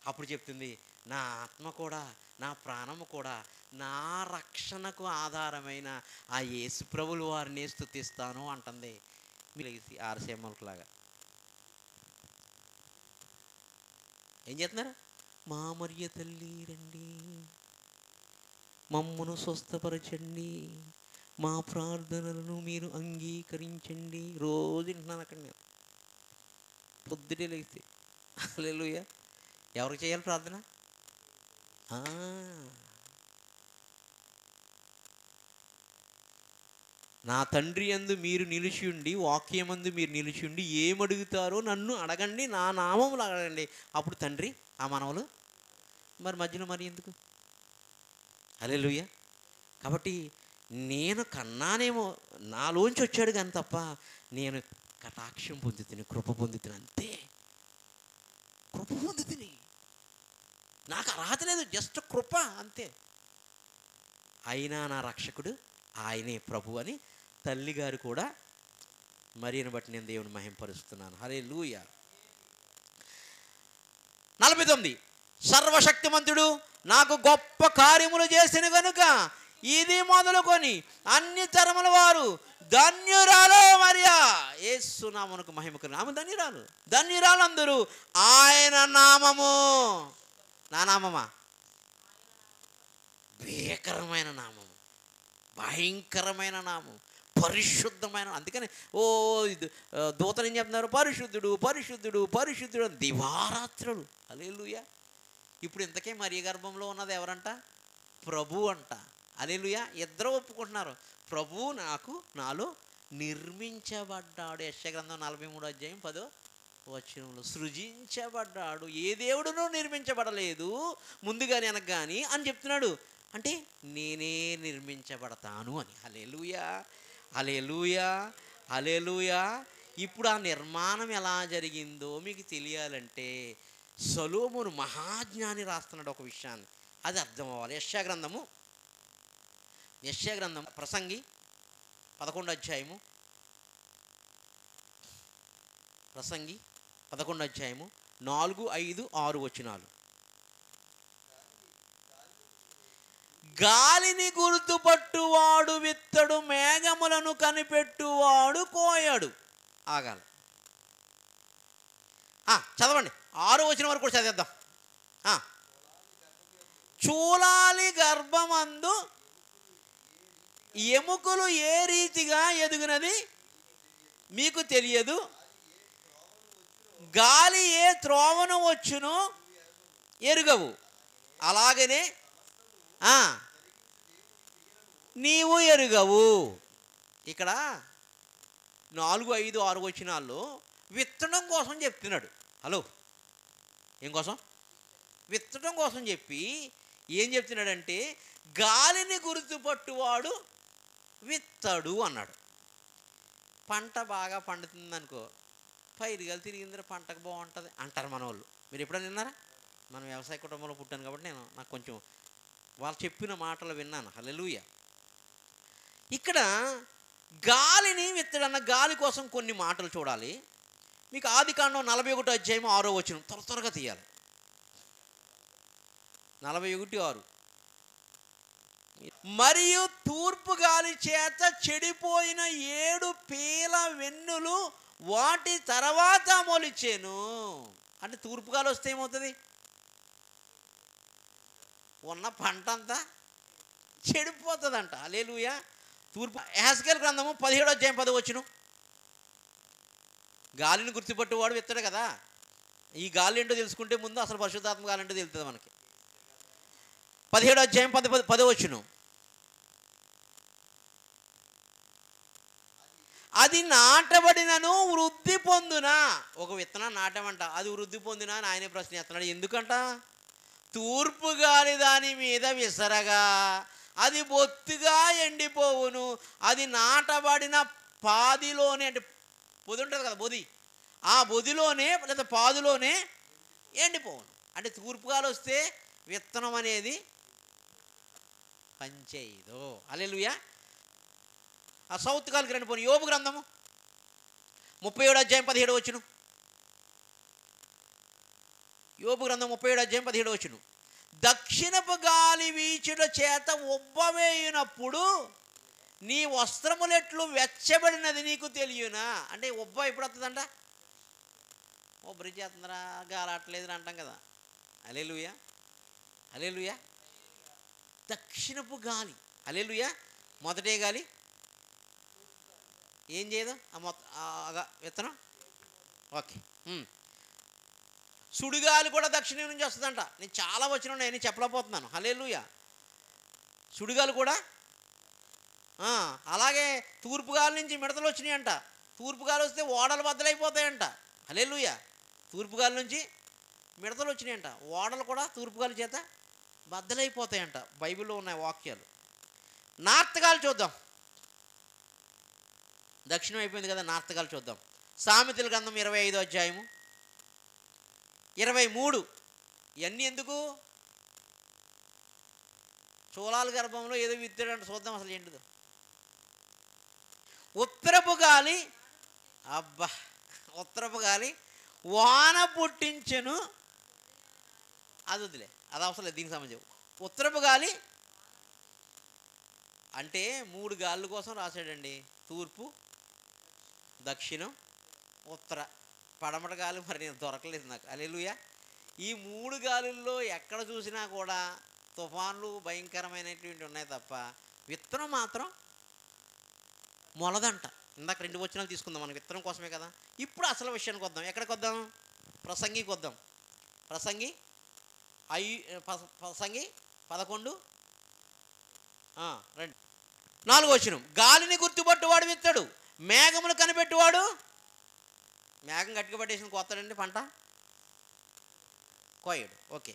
అప్పుడు చెప్తుంది, నా ఆత్మ కూడా నా ప్రాణము కూడా నా రక్షణకు ఆధారమైన ఆ యేసు ప్రభువుల వారిని స్తుతిస్తాను అంటుంది. మీరు ఆర్సీఎంలాగా ఏం చేస్తున్నారు? మా మరియ తల్లి రండి, మమ్మును స్వస్థపరచండి, మా ప్రార్థనలను మీరు అంగీకరించండి. రోజు వింటున్నాను అక్కడ నేను పొద్దుటే లేస్తే. హల్లెలూయా. ఎవరికి చేయాలి ప్రార్థన? నా తండ్రి యందు మీరు నిలిచి ఉండి, వాక్యమందు మీరు నిలిచి ఉండి ఏమడుగుతారో నన్ను అడగండి, నా నామములు అడగండి, అప్పుడు తండ్రి ఆ మనవలు. మరి మధ్యలో మరి ఎందుకు? హల్లెలూయా. కాబట్టి నేను కన్నానేమో, నాలోంచి వచ్చాడు కానీ తప్ప నేను కటాక్షం పొందుతుని, కృప పొందుతుని. అంతే, కృప పొందుతుని. నాకు అర్హత లేదు, జస్ట్ కృప అంతే. అయినా నా రక్షకుడు ఆయనే ప్రభు అని తల్లిగారు కూడా మరియను బట్టి నేను దేవుని మహింపరుస్తున్నాను. హల్లెలూయా. 49 సర్వశక్తిమంతుడు నాకు గొప్ప కార్యములు చేసిన కనుక ఇది మొదలుకొని అన్ని తరముల వారు ధన్యురాలు మరియా. యేసు నామమునకు మహిమ కలుగును. ఆమె ధన్యురాలు అందరూ ఆయన నామము. నా నామమా? భీకరమైన నామం, భయంకరమైన నామం, పరిశుద్ధమైన. అందుకని దూతలు ఏం చెప్తున్నారు? పరిశుద్ధుడు పరిశుద్ధుడు పరిశుద్ధుడు అని దివారాత్రులు. హల్లెలూయా. ఇప్పుడు ఇంతకే మరియ గర్భంలో ఉన్నది ఎవరంట? ప్రభు అంట. హల్లెలూయా. ఇద్దరు ఒప్పుకుంటున్నారు, ప్రభు నాలో నిర్మించబడ్డాడు. యెషయా గ్రంథం 43:10 సృజించబడ్డాడు. ఏ దేవుడునూ నిర్మించబడలేదు ముందుగానే వెనక కానీ అని చెప్తున్నాడు. అంటే నేనే నిర్మించబడతాను అని. హల్లెలూయా హల్లెలూయా హల్లెలూయా. ఇప్పుడు ఆ నిర్మాణం ఎలా జరిగిందో మీకు తెలియాలంటే సొలొమోను మహాజ్ఞాని రాస్తున్నాడు ఒక విషయాన్ని, అది అర్థం అవ్వాలి. యెషయా గ్రంథం ప్రసంగి 11వ అధ్యాయము, ప్రసంగి 11వ అధ్యాయము 4, 5, 6 వచనాలు. గాలిని గుర్తుపట్టువాడు విత్తడు, మేఘములను కనిపెట్టువాడు కోయడు. ఆగాలి. చదవండి 6వ వచనం వరకు కూడా చదివేద్దాం. చూలాలి గర్భమందు ఎముకలు ఏ రీతిగా ఎదుగునది మీకు తెలియదు, గాలి ఏ త్రోవను వచ్చును ఎరుగవు, అలాగనే నీవు ఎరుగవు. ఇక్కడ 4, 5, 6 వచనాల్లో విత్తడం కోసం చెప్తున్నాడు. హలో, ఏం కోసం? విత్తడం కోసం చెప్పి ఏం చెప్తున్నాడంటే గాలిని గుర్తుపట్టువాడు విత్తడు అన్నాడు. పంట బాగా పండుతుంది అనుకో, పైరుగాలు తిరిగిందిరా పంటకు బాగుంటుంది అంటారు మన వాళ్ళు. మీరు ఎప్పుడైనా విన్నారా? మనం వ్యవసాయ కుటుంబంలో పుట్టాను కాబట్టి నాకు కొంచెం వాళ్ళు చెప్పిన మాటలు విన్నాను. హల్లెలూయా. ఇక్కడ గాలిని విత్తడన్న గాలి కోసం కొన్ని మాటలు చూడాలి. మీకు ఆదికాండం 41వ అధ్యాయం 6వ వచనం త్వరగా తీయాలి. 41:6. మరియు తూర్పు గాలి చేత చెడిపోయిన 7 పీల వెన్నులు వాటి తర్వాత మొలిచెను. అంటే తూర్పు గాలి వస్తే ఏమవుతుంది? ఉన్న పంట అంతా చెడిపోతుందంట. హల్లెలూయా. తూర్పు యెహెజ్కేలు గ్రంథము 17వ అధ్యాయం 10 వచనం. గాలిని గుర్తుపట్టువాడు విత్తడు కదా. ఈ గాలి ఏంటో తెలుసుకుంటే ముందు అసలు పరిశుద్ధాత్మ గాలి ఏంటో తెలుస్తుంది మనకి. 17వ అధ్యాయం 10 వచనం. అది నాటబడినను వృద్ధి పొందునా. ఒక విత్తనం నాటమంట, అది వృద్ధి పొందినా అని ఆయనే ప్రశ్న చేస్తున్నాడు. ఎందుకంట? తూర్పు గాలి దాని మీద విసరగా అది బొత్తుగా ఎండిపోవును, అది నాటబడిన పాదిలోనే, అంటే పొది ఉంటుంది కదా, బొది, ఆ బొదిలోనే లేదా పాదులోనే ఎండిపోవును. అంటే తూర్పు గాలి వస్తే విత్తనం అనేది పనిచేయదు. హల్లెలూయా. ఆ సౌత్ గాలికి రండి పోనీ. యోబు గ్రంథము 37వ అధ్యాయం 17 వచనం. యోబు గ్రంథం 37వ అధ్యాయం 17 వచనం. దక్షిణపు గాలి వీచుట చేత ఉబ్బవేయునప్పుడు నీ వస్త్రములెట్లు వెచ్చబడినది నీకు తెలియనా. అంటే ఉబ్బ ఎప్పుడు వస్తుందంట? ఉబ్బరి చేస్తుందరా, గాలి అట్లేదు అంటాం కదా. హల్లెలూయా హల్లెలూయా. దక్షిణపు గాలి. హల్లెలూయా. మొదటే గాలి ఏం చేయదు విత్తనం. ఓకే. సుడిగాలి కూడా దక్షిణం నుంచి వస్తుందంట. నేను చాలా వచ్చిన నేను చెప్పలేకపోతున్నాను. హల్లెలూయా. సుడిగాలి కూడా అలాగే తూర్పు గాలి నుంచి మిడతలు వచ్చినాయంట. తూర్పు గాలి వస్తే ఓడలు బద్దలైపోతాయంట. హల్లెలూయా. తూర్పు గాలి నుంచి మిడతలు వచ్చినాయంట, ఓడలు కూడా తూర్పు గాలి చేత బద్దలైపోతాయంట. బైబిల్లో ఉన్నాయి వాక్యాలు. నార్త్ గాలి చూద్దాం. దక్షిణం అయిపోయింది కదా, నార్త్ గాలి చూద్దాం. సామెతల గ్రంథం 25వ అధ్యాయము 23. ఇవన్నీ ఎందుకు? చూలాల గర్భంలో ఏదో విత్తాడంట, చూద్దాం అసలు ఏంటిదో. ఉత్తరపు గాలి, అబ్బా, ఉత్తరపు గాలి వాన పుట్టించెను. అది వదిలే, అది అవసరం లేదు, దీనికి సంబంధించి. ఉత్తరపు గాలి అంటే 3 గాలుల కోసం రాశాడండి. తూర్పు, దక్షిణం, ఉత్తర. పడమట గాలి మరి నేను దొరకలేదు నాకు. హల్లెలూయా. ఈ 3 గాలుల్లో ఎక్కడ చూసినా కూడా తుఫాన్లు భయంకరమైనటువంటి ఉన్నాయి తప్ప విత్తనం మాత్రం మొలదంట. ఇందాక 2 వచనాలు తీసుకుందాం మనం విత్తనం కోసమే కదా. ఇప్పుడు అసలు విషయానికి వద్దాం. ఎక్కడికి వద్దాం? ప్రసంగికి వద్దాం. ప్రసంగి 11 రండి. 4వ వచనం. గాలిని గుర్తుపట్టువాడు విత్తడు, మేఘములు కనిపెట్టువాడు. మేఘం గట్టిగా పట్టేసిన కోస్తాడండి, పంట కోయడు. ఓకే,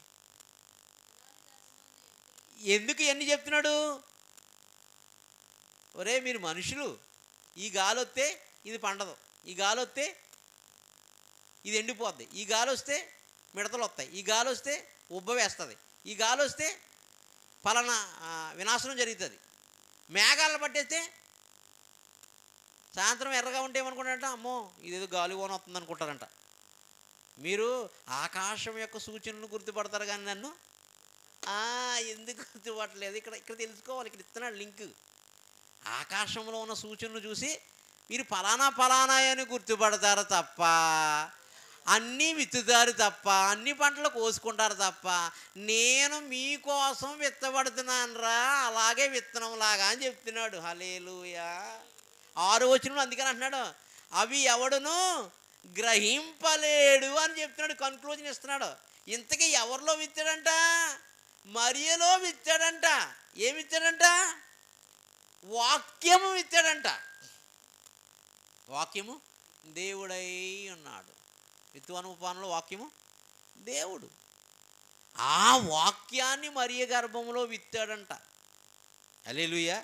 ఎందుకు ఇవన్నీ చెప్తున్నాడు? ఒరే మీరు మనుషులు, ఈ గాలి వస్తే ఇది పండదు, ఈ గాలి వస్తే ఇది ఎండిపోద్ది, ఈ గాలి వస్తే మిడతలు వస్తాయి, ఈ గాలి వస్తే ఉబ్బ వేస్తుంది, ఈ గాలి వస్తే పలానా వినాశనం జరుగుతుంది. మేఘాలను పట్టేస్తే సాయంత్రం ఎర్రగా ఉంటే ఏమనుకుంటారంట, అమ్మో ఇదేదో గాలి ఓన వస్తుంది అనుకుంటారంట. మీరు ఆకాశం యొక్క సూచనలు గుర్తుపడతారు కానీ నన్ను ఎందుకు గుర్తుపట్టలేదు? ఇక్కడ తెలుసుకోవాలి. ఇక్కడ ఇస్తున్నాడు లింక్. ఆకాశంలో ఉన్న సూచనలు చూసి మీరు ఫలానా ఫలానా అని గుర్తుపడతారు తప్ప, అన్నీ విత్తుతారు తప్ప, అన్ని పంటలు కోసుకుంటారు తప్ప, నేను మీకోసం విత్తబడుతున్నాను రా, అలాగే విత్తనంలాగా అని చెప్తున్నాడు. హల్లెలూయా. 6వ వచనంలో అందుకని అంటున్నాడు, అవి ఎవడును గ్రహింపలేడు అని చెప్తున్నాడు. కన్క్లూజన్ ఇస్తున్నాడు. ఇంతకీ ఎవరిలో విత్తాడంట? మరియలో విత్తాడంట. ఏమి విత్తాడంట? వాక్యము విత్తాడంట. వాక్యము దేవుడై ఉన్నాడు. విత్తువను ఉపానంలో వాక్యము దేవుడు. ఆ వాక్యాన్ని మరియ గర్భంలో విత్తాడంట. హల్లెలూయా,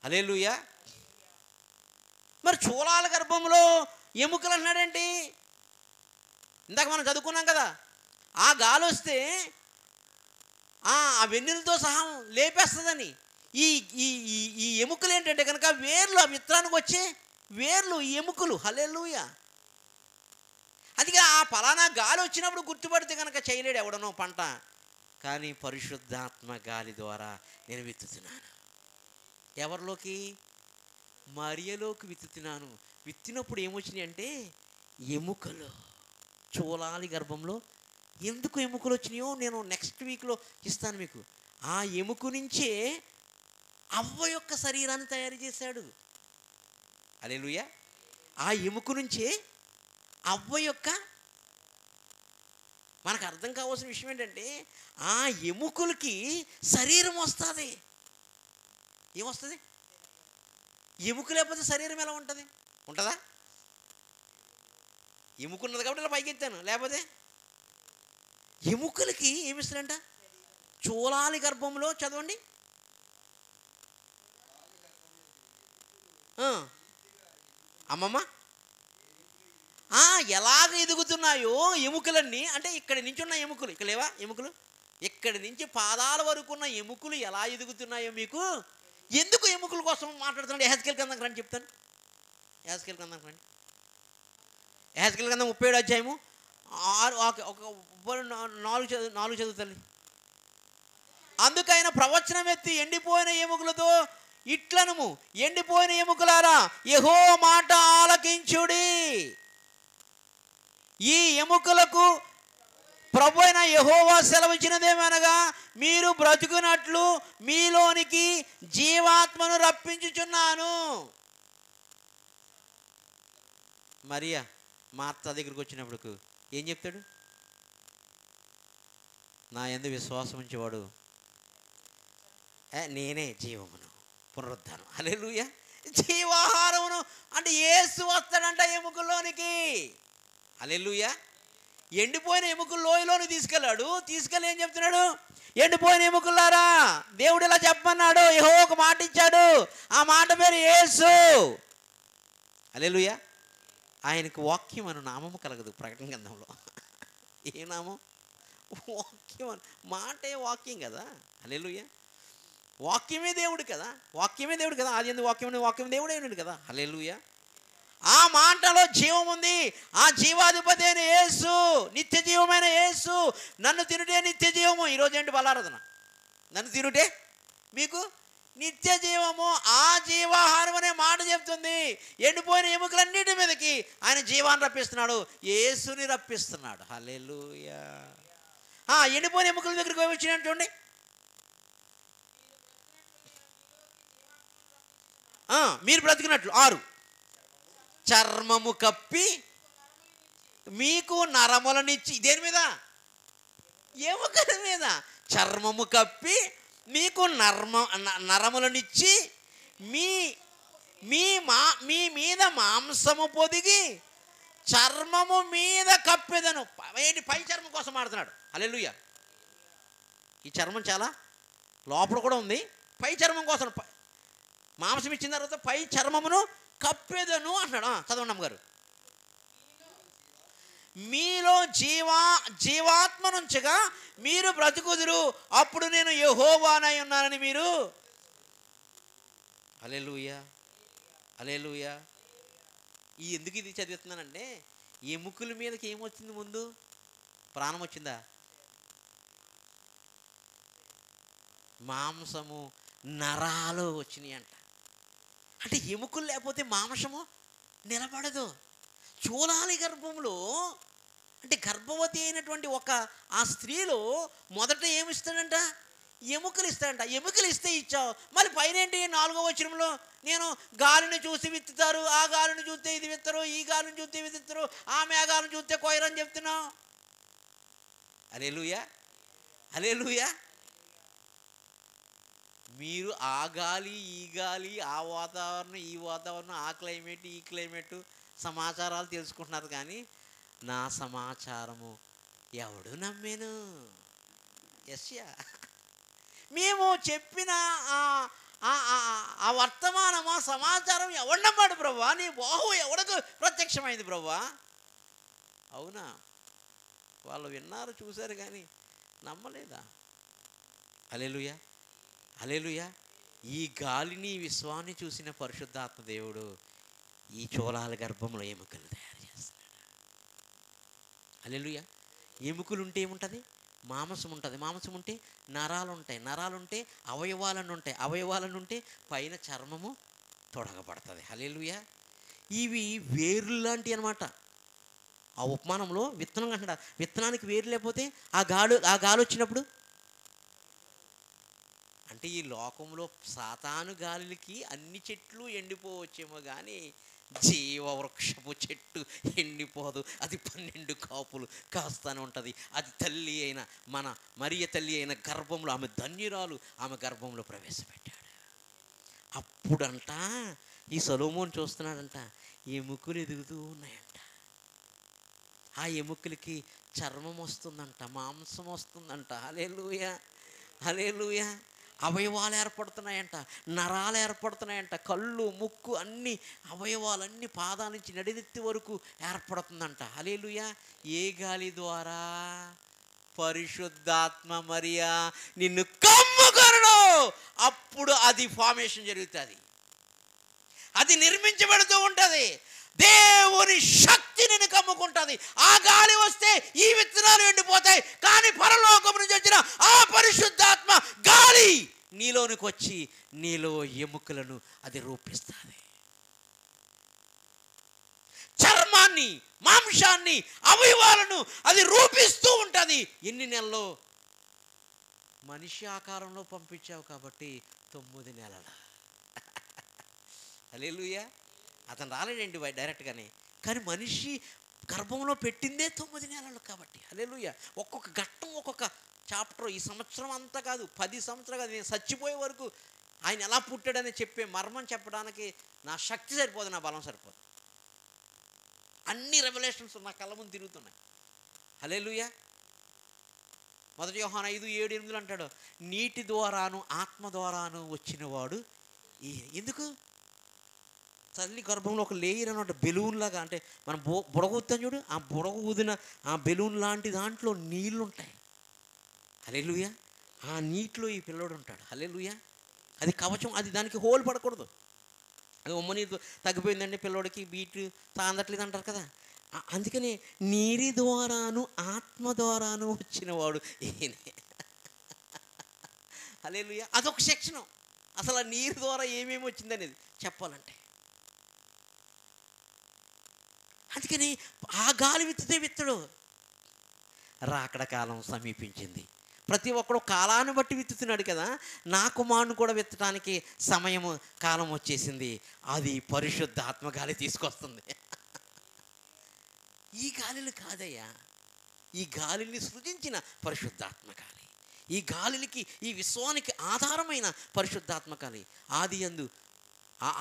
హల్లెలూయా. మరి చూలాల గర్భంలో ఎముకలు అన్నాడేంటి? ఇందాక మనం చదువుకున్నాం కదా, ఆ గాలి వస్తే ఆ వెన్నెలతో సహా లేపేస్తుందని. ఈ ఈ ఈ ఎముకలు ఏంటంటే కనుక వేర్లు, ఆ విత్తనానికి వచ్చే వేర్లు, ఈ ఎముకలు. హల్లెలూయా. అందుకే ఆ ఫలానా గాలి వచ్చినప్పుడు గుర్తుపడితే కనుక చేయలేడు ఎవడనో పంట. కానీ పరిశుద్ధాత్మ గాలి ద్వారా నేను విత్తుతున్నాను. ఎవరిలోకి? మరియలోకి విత్తుతున్నాను. విత్తినప్పుడు ఏమొచ్చినాయి అంటే ఎముకలు. చూలాలి గర్భంలో ఎందుకు ఎముకలు వచ్చినాయో నేను నెక్స్ట్ వీక్లో ఇస్తాను మీకు. ఆ ఎముక నుంచే అవ్వ యొక్క శరీరాన్ని తయారు చేశాడు. హల్లెలూయా. ఆ ఎముక నుంచే అవ్వ యొక్క, మనకు అర్థం కావాల్సిన విషయం ఏంటంటే ఆ ఎముకలకి శరీరం వస్తుంది. ఏమొస్తుంది? ఎముక లేకపోతే శరీరం ఎలా ఉంటుంది? ఉంటుందా? ఎముకున్నది కాబట్టి ఇలా పైకి ఎత్తాను, లేకపోతే ఎముకలకి ఏమిస్తాడంట? చూలాలి గర్భంలో చదవండి. అమ్మమ్మ ఎలాగ ఎదుగుతున్నాయో ఎముకలన్నీ, అంటే ఇక్కడి నుంచి ఉన్న ఎముకలు, ఇక్కడ లేవా ఎముకలు? ఇక్కడి నుంచి పాదాల వరకు ఉన్న ఎముకలు ఎలా ఎదుగుతున్నాయో మీకు ఎందుకు ఎముకల కోసం మాట్లాడుతున్నాడు? యెహెజ్కేలు గ్రంథం రండి చెప్తాను. యెహెజ్కేలు గ్రంథం రండి. యెహెజ్కేలు గ్రంథం 37వ అధ్యాయము 4 చదువుతాను. అందుకైన ప్రవచనం ఎత్తి ఎండిపోయిన ఎముకలతో ఇట్లనుము, ఎండిపోయిన ఎముకలారా యెహోవా మాట ఆలకించుడి. ఈ ఎముకలకు ప్రభు అయిన యెహోవా సెలవిచ్చినదేమనగా, మీరు బ్రతుకున్నట్లు మీలోనికి జీవాత్మను రప్పించుచున్నాను. మరియా మార్త దగ్గరికి వచ్చినప్పుడు ఏం చెప్తాడు? నా యందు విశ్వాసం ఉంచేవాడు నేనే జీవమును పునరుద్ధానం. హల్లెలూయా. జీవాహారమును అంటే యేసు వస్తాడంట ఎముకల్లోనికి. హల్లెలూయా. ఎండిపోయిన ఎముకలు లోయలోని తీసుకెళ్ళి ఏం చెప్తున్నాడు? ఎండిపోయిన ఎముకలారా దేవుడు ఇలా చెప్పమన్నాడు, యెహోవా ఒక మాట ఇచ్చాడు, ఆ మాట పేరు యేసు. హల్లెలూయా. ఆయనకు వాక్యం అను నామము కలగదు. ప్రకటన గ్రంథంలో ఏ నామం? వాక్యం. మాటే వాక్యం కదా. హల్లెలూయా. వాక్యమే దేవుడు కదా. వాక్యమే దేవుడు కదా. అది ఎందుకు వాక్యం దేవుడే ఉన్నాడు కదా. హల్లెలూయా. ఆ మాటలో జీవం ఉంది. ఆ జీవాధిపతి అయిన యేసు, నిత్య జీవమైన యేసు. నన్ను తినుటే నిత్య జీవము. ఈరోజు ఏంటి బలారాధన? నన్ను తినుటే మీకు నిత్య జీవము. ఆ జీవాహారం అనే మాట చెప్తుంది. ఎండిపోయిన ఎముకలన్నిటి మీదకి ఆయన జీవాన్ని రప్పిస్తున్నాడు, యేసుని రప్పిస్తున్నాడు. హల్లెలూయా. ఎండిపోయిన ఎముకల దగ్గరికి పోయి వచ్చిన చూడండి. మీరు బ్రతికినట్లు 6 చర్మము కప్పి మీకు నరములనిచ్చి, దేని మీద? ఎముకల మీద. చర్మము కప్పి మీకు నరములనిచ్చి మీ మీ మీద మాంసము పొదిగి చర్మము మీద కప్పెదను. పై చర్మం కోసం ఆడుతున్నాడు. హల్లెలూయా. ఈ చర్మం చాలా లోపల కూడా ఉంది. పై చర్మం కోసం మాంసం ఇచ్చిన తర్వాత పై చర్మమును కప్పెదను అంటున్నాడు. చదవండి అమ్మగారు. మీలో జీవాత్మ నుంచగా మీరు బ్రతుకుదురు, అప్పుడు నేను యెహోవానై ఉన్నానని మీరు. హల్లెలూయా, హల్లెలూయా. ఎందుకు ఇది చదివిస్తున్నానంటే, ఎముకల మీదకి ఏమొచ్చింది? ముందు ప్రాణం వచ్చిందా? మాంసము నరాలు వచ్చినాయి అంట. అంటే ఎముకలు లేకపోతే మాంసము నిలబడదు. చూలాలి గర్భంలో అంటే గర్భవతి అయినటువంటి ఆ స్త్రీలో మొదట ఏమిస్తాడంట? ఎముకలు ఇస్తాడంట. ఎముకలు ఇస్తే ఇచ్చావు, మళ్ళీ పైన ఏంటి? 4వ వచనంలో నేను గాలిని చూసి విత్తుతారు, ఆ గాలిని చూస్తే ఇది విత్తరు, ఈ గాలిని చూస్తే ఇది విత్తరు, ఆ మేఘాలను చూస్తే కొయ్యరని చెప్తున్నావు. హల్లెలూయా, హల్లెలూయా. మీరు ఆ గాలి, ఈ గాలి, ఆ వాతావరణం, ఈ వాతావరణం, ఆ క్లైమేట్, ఈ క్లైమేట్ సమాచారాలు తెలుసుకుంటున్నారు, కానీ నా సమాచారము ఎవడు నమ్మేను? యెషయా. మేము చెప్పిన ఆ వర్తమానము, ఆ సమాచారం ఎవడు నమ్మాడు ప్రభువా? నీ బాహు ఎవడకు ప్రత్యక్షమైంది ప్రభువా? అవునా? వాళ్ళు విన్నారు, చూశారు, కానీ నమ్మలేదా? హల్లెలూయా, హల్లెలూయా. ఈ గాలిని, విశ్వాన్ని చూసిన పరిశుద్ధాత్మ దేవుడు ఈ చూలాల గర్భంలో ఎముకలు తయారు చేస్తున్నాడు. హల్లెలూయా. ఎముకలు ఉంటే ఏముంటుంది? మాంసం ఉంటుంది. మాంసం ఉంటే నరాలు ఉంటాయి. నరాలు ఉంటే అవయవాలను ఉంటాయి. అవయవాలను ఉంటే పైన చర్మము తొడగబడుతుంది. హల్లెలూయా. ఇవి వేర్లు లాంటివి అనమాట. ఆ ఉపమానంలో విత్తనం అంటాడు. విత్తనానికి వేరు లేకపోతే ఆ గాలి వచ్చినప్పుడు, అంటే ఈ లోకంలో సాతాను గాలికి అన్ని చెట్లు ఎండిపోవచ్చేమో, కానీ జీవవృక్షపు చెట్టు ఎండిపోదు. అది 12 కాపులు కాస్తానే ఉంటుంది. అది తల్లి అయిన మన మరియ తల్లి అయిన గర్భంలో, ఆమె ధన్యురాలు, ఆమె గర్భంలో ప్రవేశపెట్టాడు. అప్పుడంట ఈ సొలొమోను చూస్తున్నాడంట, ఎముకలు ఎదుగుతూ ఉన్నాయంట. ఆ ఎముకలకి చర్మం వస్తుందంట, మాంసం వస్తుందంట. హల్లెలూయా, హల్లెలూయా. అవయవాలు ఏర్పడుతున్నాయంట, నరాలు ఏర్పడుతున్నాయంట, కళ్ళు, ముక్కు, అన్ని అవయవాలన్నీ పాదాల నుంచి నడినెత్తి వరకు ఏర్పడుతుందంట. హల్లెలూయా. ఏ గాలి ద్వారా? పరిశుద్ధాత్మ మరియా నిన్ను కమ్ముకొనును. అప్పుడు అది ఫార్మేషన్ జరుగుతుంది, అది నిర్మించబడుతూ ఉంటుంది. దేవుని శక్తి నిన్ను కమ్ముకుంటుంది. ఆ గాలి వస్తే ఈ విత్తనాలు ఎండిపోతాయి, కానీ పరలోకం నుంచి వచ్చిన ఆ పరిశుద్ధాత్మ గాలి నీలోనికి వచ్చి నీలో ఎముకలను అది రూపిస్తుంది. చర్మాన్ని, మాంసాన్ని, అవయవాలను అది రూపిస్తూ ఉంటుంది. ఎన్ని నెలలు? మనిషి ఆకారంలో పంపించావు కాబట్టి 9 నెలలు. హల్లెలూయా. అతను రాలేడండి డైరెక్ట్గానే, కానీ మనిషి గర్భంలో పెట్టిందే 9 నెలలు కాబట్టి. హల్లెలూయా. ఒక్కొక్క ఘట్టం, ఒక్కొక్క చాప్టర్. ఈ సంవత్సరం అంతా కాదు, 10 సంవత్సరాలు కాదు, నేను చచ్చిపోయే వరకు ఆయన ఎలా పుట్టాడని చెప్పే మర్మం చెప్పడానికి నా శక్తి సరిపోదు, నా బలం సరిపోదు. అన్ని రెవల్యూషన్స్ నా కళ్ళ ముందు తిరుగుతున్నాయి. హల్లెలూయా. 1 యోహాను 5:7-8 అంటాడు, నీటి ద్వారాను ఆత్మ ద్వారాను వచ్చినవాడు. ఎందుకు? తల్లి గర్భంలో ఒక లేయర్ అనమాట, బెలూన్ లాగా. అంటే మనం బుడగ ఊదుతాం చూడు, ఆ బుడగ ఊదిన ఆ బెలూన్ లాంటి దాంట్లో నీళ్ళు ఉంటాయి. హల్లెలూయా. ఆ నీటిలో ఈ పిల్లోడు ఉంటాడు. హల్లెలూయా. అది కవచం, అది దానికి హోల్ పడకూడదు. అది ఉమ్మని తగ్గిపోయిందంటే పిల్లోడికి బీట్ తాందట్లేదు అంటారు కదా. అందుకని నీరి ద్వారాను ఆత్మ ద్వారాను వచ్చినవాడు ఈయనే. హల్లెలూయా. అదొక సెక్షను. అసలు ఆ నీరు ద్వారా ఏమేమి వచ్చిందనేది చెప్పాలంటే. అందుకని ఆ గాలి విత్తితే విత్తడు. రాకడ కాలం సమీపించింది. ప్రతి ఒక్కడు కాలాన్ని బట్టి విత్తుతున్నాడు కదా. నా కుమారుని కూడా విత్తడానికి సమయము కాలం వచ్చేసింది. అది పరిశుద్ధాత్మ గాలి తీసుకొస్తుంది. ఈ గాలిని కాదయ్యా, ఈ గాలిని సృజించిన పరిశుద్ధాత్మ గాలి, ఈ గాలికి, ఈ విశ్వానికి ఆధారమైన పరిశుద్ధాత్మ గాలి.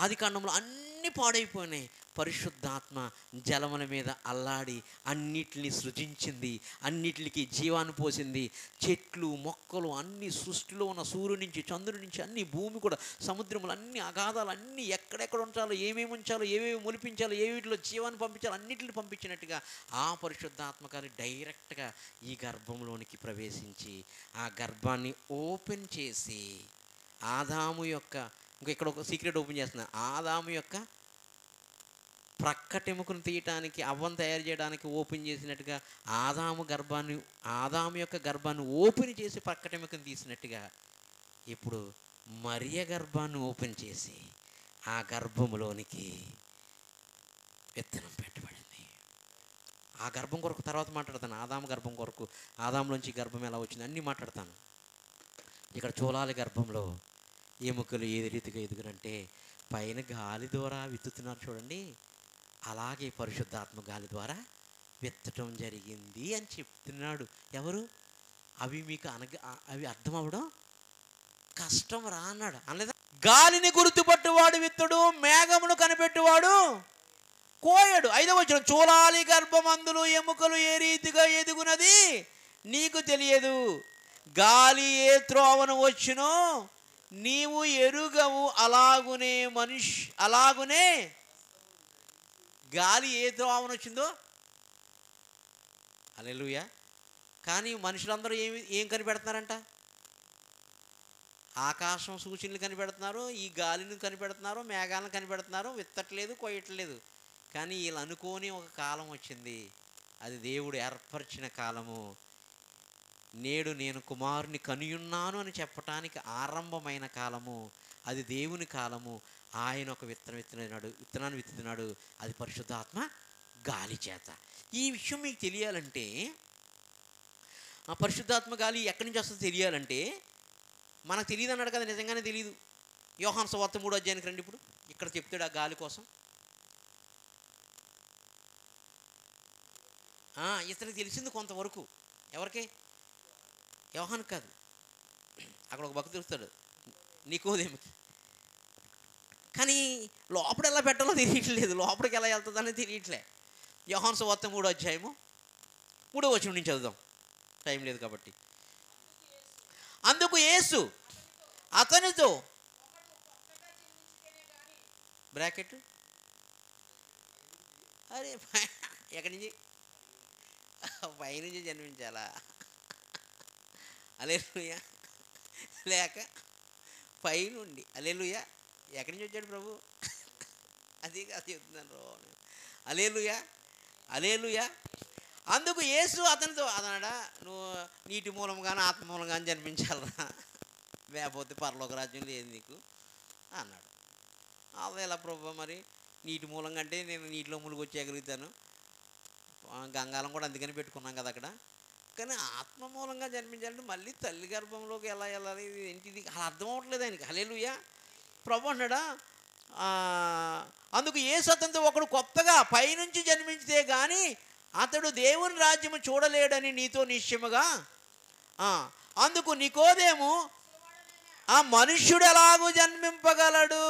ఆది కాండంలో అన్నీ పాడైపోయినాయి. పరిశుద్ధాత్మ జలముల మీద అల్లాడి అన్నిటిని సృజించింది, అన్నిటికి జీవాన్ని పోసింది. చెట్లు, మొక్కలు అన్ని, సృష్టిలో ఉన్న సూర్యుడి నుంచి, చంద్రుడి నుంచి, అన్ని, భూమి కూడా, సముద్రములు అన్ని, అగాధాలు అన్నీ, ఎక్కడెక్కడ ఉంచాలో, ఏమేమి ఉంచాలో, ఏమేమి మొలిపించాలో, ఏ వీటిలో జీవాన్ని పంపించాలో అన్నిటిని పంపించినట్టుగా ఆ పరిశుద్ధాత్మ గాలి డైరెక్ట్గా ఈ గర్భంలోనికి ప్రవేశించి ఆ గర్భాన్ని ఓపెన్ చేసి ఆదాము యొక్క, ఇక్కడ ఒక సీక్రెట్ ఓపెన్ చేస్తున్నా, ఆదాము యొక్క ప్రక్కటెముకను తీయటానికి, అవ్వను తయారు చేయడానికి ఓపెన్ చేసినట్టుగా ఆదాము యొక్క గర్భాన్ని ఓపెన్ చేసి ప్రక్కటెముకను తీసినట్టుగా ఇప్పుడు మరియ గర్భాన్ని ఓపెన్ చేసి ఆ గర్భములోనికి విత్తనం పెట్టబడింది. ఆ గర్భం కొరకు తర్వాత మాట్లాడతాను. ఆదాము గర్భం కొరకు, ఆదాములోంచి గర్భం ఎలా వచ్చింది అన్నీ మాట్లాడతాను. ఇక్కడ చూలాలి గర్భంలో ఎముకలు ఏ రీతిగా ఎదుగునంటే పైన గాలి ద్వారా విత్తుతున్నారు చూడండి, అలాగే పరిశుద్ధాత్మ గాలి ద్వారా విత్తటం జరిగింది అని చెప్తున్నాడు. ఎవరు? అవి మీకు అవి అర్థం అవ్వడం కష్టం రా అన్నాడు. అనలేదా? గాలిని గుర్తుపట్టువాడు విత్తుడు, మేఘమును కనిపెట్టువాడు కోయడు. 5వ వచనం, చూలాలి గర్భమందులు ఎముకలు ఏ రీతిగా ఎదుగునది నీకు తెలియదు, గాలి ఏ త్రోవను వచ్చునో నీవు ఎరుగవు, అలాగునే గాలి ఏ త్రోవను వచ్చిందో. హల్లెలూయా. కానీ మనుషులందరూ ఏం కనిపెడుతున్నారంట? ఆకాశం సూచనలు కనిపెడుతున్నారు, ఈ గాలిని కనిపెడుతున్నారు, మేఘాలను కనిపెడుతున్నారు, విత్తట్లేదు, కొయ్యట్లేదు. కానీ వీళ్ళు అనుకోని ఒక కాలం వచ్చింది, అది దేవుడు ఏర్పరిచిన కాలము. నేడు నేను కుమారుని కనియున్నాను అని చెప్పటానికి ఆరంభమైన కాలము, అది దేవుని కాలము. ఆయన ఒక విత్తనాన్ని విత్తుతున్నాడు, అది పరిశుద్ధాత్మ గాలి చేత. ఈ విషయం మీకు తెలియాలంటే, ఆ పరిశుద్ధాత్మ గాలి ఎక్కడి నుంచి వస్తుందో తెలియాలంటే, మనకు తెలియదు అన్నాడు కదా, నిజంగానే తెలియదు. యోహాను సువార్త 3వ అధ్యాయానికి రండి. ఇప్పుడు ఇక్కడ చెప్తాడు ఆ గాలి కోసం. ఇతనికి తెలిసింది కొంతవరకు. ఎవరికి? యోహాను కాదు, అక్కడ ఒక భక్తుడు వస్తాడు నికోదేముకి. కానీ లోపల ఎలా పెట్టాలో తెలియట్లేదు, లోపలికి ఎలా వెళ్తుందని తెలియట్లే. యోహాను సువార్త 3వ అధ్యాయము 3వ వచనం నుంచి చదువుదాం, టైం లేదు కాబట్టి. అందుకు యేసు అతనితో, బ్రాకెట్ అరే ఎక్కడి నుంచి? పైనుంచి జన్మించాలా? హల్లెలూయా. లేక పైనుండి? హల్లెలూయా. ఎక్కడి నుంచి వచ్చాడు ప్రభు? అదే కాదు చెప్తున్నాను రో. హల్లెలూయా, హల్లెలూయా. అందుకు యేసు అతనితో, అతనడా, నువ్వు నీటి మూలంగానే ఆత్మ మూలంగానే జన్మించాలరా, లేకపోతే పరలోక రాజ్యం లేదు నీకు అన్నాడు. అదే ఎలా ప్రభు, మరి నీటి మూలంగా అంటే నేను నీటిలో మునిగి వచ్చేయగలుగుతాను, గంగాలం కూడా అందుకని పెట్టుకున్నాం కదా అక్కడ. కానీ ఆత్మ మూలంగా జన్మించాలంటే మళ్ళీ తల్లి గర్భంలోకి ఎలా వెళ్ళాలి, ఏంటిది అలా అర్థం అవ్వట్లేదు ఆయనకి. హల్లెలూయా. ప్రభు అన్నాడా, అందుకు యేసు అతనితో, ఒకడు కొత్తగా పైనుంచి జన్మించితే కానీ అతడు దేవుని రాజ్యము చూడలేడని నీతో నిశ్చయముగా. అందుకు నికోదేము, ఆ మనుష్యుడు ఎలాగూ జన్మింపగలడు?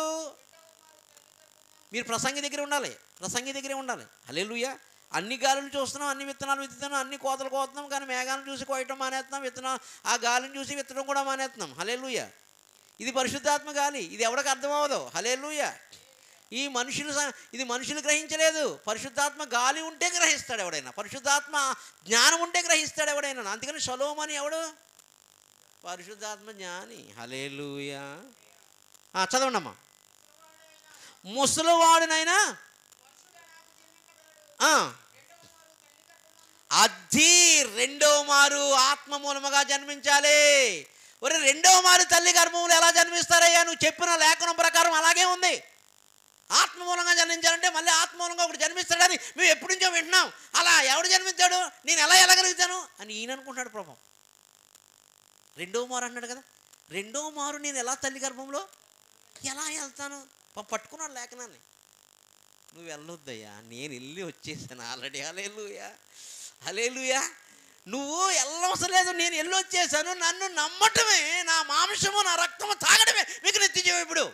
మీరు ప్రసంగి దగ్గర ఉండాలి, ప్రసంగి దగ్గరే ఉండాలి. హల్లెలూయా. అన్ని గాలులు చూస్తున్నాం, అన్ని విత్తనాలు విత్తుతున్నాం, అన్ని కోతలు కోతున్నాం, కానీ మేఘాలను చూసి కోయటం మానేస్తున్నాం, విత్తనం ఆ గాలిని చూసి విత్తడం కూడా మానేస్తున్నాం. హల్లెలూయా. ఇది పరిశుద్ధాత్మ గాలి, ఇది ఎవరికి అర్థం అవ్వదు. హల్లెలూయా. ఇది మనుషులు గ్రహించలేదు. పరిశుద్ధాత్మ గాలి ఉంటే గ్రహిస్తాడు ఎవడైనా, పరిశుద్ధాత్మ జ్ఞానం ఉంటే గ్రహిస్తాడు ఎవడైనా. అందుకని సొలొమోను ఎవడు? పరిశుద్ధాత్మ జ్ఞాని. హల్లెలూయా. చదవండి అమ్మా. ముసలివాడునైనా అది రెండో మారు ఆత్మ మూలముగా జన్మించాలి. ఒరే, రెండో మారు తల్లి గర్భములు ఎలా జన్మిస్తారయ్యా? నువ్వు చెప్పిన లేఖనం ప్రకారం అలాగే ఉంది. ఆత్మ మూలంగా జన్మించాలంటే మళ్ళీ ఆత్మ మూలంగా ఒకటి జన్మిస్తాడని మేము ఎప్పటి నుంచో వింటున్నాం. అలా ఎవడు జన్మించాడు, నేను ఎలా వెళ్ళగలుగుతాను అని ఈయన అనుకుంటున్నాడు పాపం. రెండో మారు అన్నాడు కదా, రెండో మారు నేను ఎలా తల్లి గర్భంలో ఎలా వెళ్తాను? పట్టుకున్నాడు లేఖనాన్ని. నువ్వు వెళ్ళొద్దయ్యా, నేను వెళ్ళి వచ్చేసాను ఆల్రెడీ. హల్లెలూయా, హల్లెలూయా. నువ్వు వెళ్ళవసరం లేదు, నేను వెళ్ళి వచ్చేసాను. నన్ను నమ్మటమే, నా మాంసము నా రక్తము తాగడమే మీకు నిత్యజీవం. ఇప్పుడు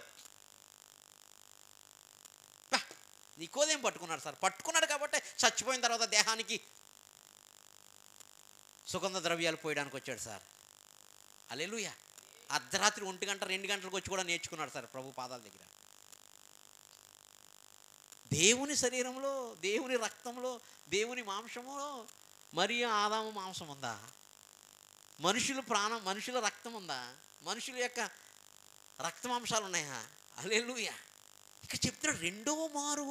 నికోదేం పట్టుకున్నాడు సార్, పట్టుకున్నాడు కాబట్టి చచ్చిపోయిన తర్వాత దేహానికి సుగంధ ద్రవ్యాలు పోయడానికి వచ్చాడు సార్. హల్లెలూయా. అర్ధరాత్రి 1 గంట 2 గంటలకు వచ్చి కూడా నేర్చుకున్నాడు సార్ ప్రభు పాదాల దగ్గర. దేవుని శరీరంలో, దేవుని రక్తంలో, దేవుని మాంసంలో మరి ఆదాము మాంసం ఉందా? మనుషుల ప్రాణం, మనుషుల రక్తం ఉందా? మనుషుల యొక్క రక్త మాంసాలు ఉన్నాయా? హల్లెలూయా. ఇక చెప్తున్నాడు రెండో మారు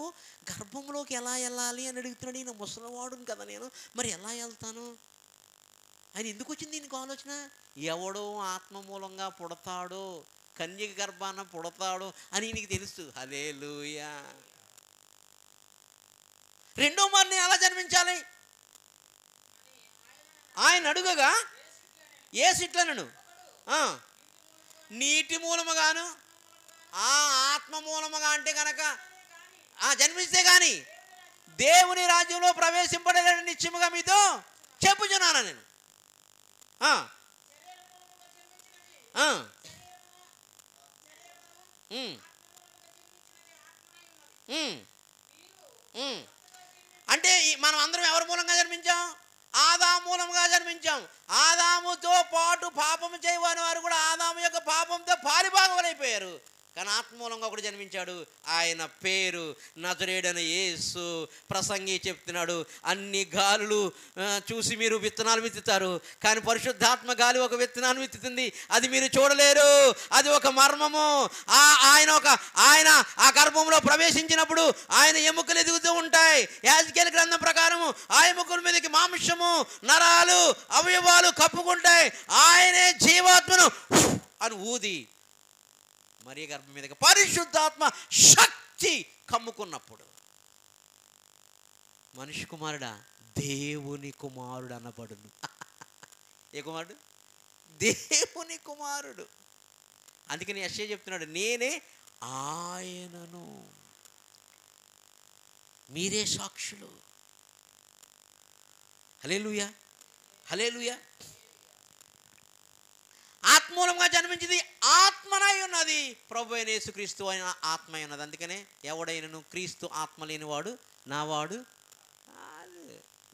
గర్భంలోకి ఎలా వెళ్ళాలి అని అడుగుతున్నాడు. ఈయన ముసలివాడును కదా నేను, మరి ఎలా వెళ్తాను? ఆయన ఎందుకు వచ్చింది దీనికి ఆలోచన? ఎవడో ఆత్మ మూలంగా పుడతాడో, కన్యక గర్భాన పుడతాడో అని నీకు తెలుసు. హల్లెలూయా. రెండో మారు నేను ఎలా జన్మించాలి ఆయన అడుగగా యేసు ఇట్లనను, నీటి మూలముగాను ఆత్మ మూలముగా అంటే కనుక జన్మిస్తే కానీ దేవుని రాజ్యంలో ప్రవేశింపడలేని నిశ్చయముగా మీతో చెప్పుచున్నాను నేను. అంటే మనం అందరం ఎవరి మూలంగా జన్మించాం? ఆదాము మూలంగా జన్మించాం. ఆదాముతో పాటు పాపము చేయని వారు కూడా ఆదాము యొక్క పాపంతో పాలిభాగములైపోయారు. కానీ ఆత్మ మూలంగా ఒకటి జన్మించాడు. ఆయన పేరు నజరేయుడైన యేసు. ప్రసంగి చెప్తున్నాడు, అన్ని గాలులు చూసి మీరు విత్తనాలు విత్తుతారు, కానీ పరిశుద్ధాత్మ గాలి ఒక విత్తనాన్ని విత్తుతుంది, అది మీరు చూడలేరు, అది ఒక మర్మము. ఆయన ఆ గర్భంలో ప్రవేశించినప్పుడు ఆయన ఎముకలు ఎదుగుతూ ఉంటాయి. యాజకేలు గ్రంథం ప్రకారము ఆ ఎముకల మీదకి మాంసము, నరాలు, అవయవాలు కప్పుకుంటాయి. ఆయనే జీవాత్మను అని ఊది మరియ గర్భం మీదకి పరిశుద్ధాత్మ శక్తి కమ్ముకున్నప్పుడు మనిషి కుమారుడా దేవుని కుమారుడు అనబడును. ఏ కుమారుడు? దేవుని కుమారుడు. అందుకని యెషయా చెప్తున్నాడు, నేనే ఆయనను, మీరే సాక్షులు. హల్లెలూయా, హల్లెలూయా. ఆత్మూలంగా జన్మించింది ఆత్మనై ఉన్నది. ప్రభు అయిన యేసుక్రీస్తు అయిన ఆత్మ అయి ఉన్నది. అందుకనే ఎవడైనను క్రీస్తు ఆత్మ లేనివాడు నావాడు.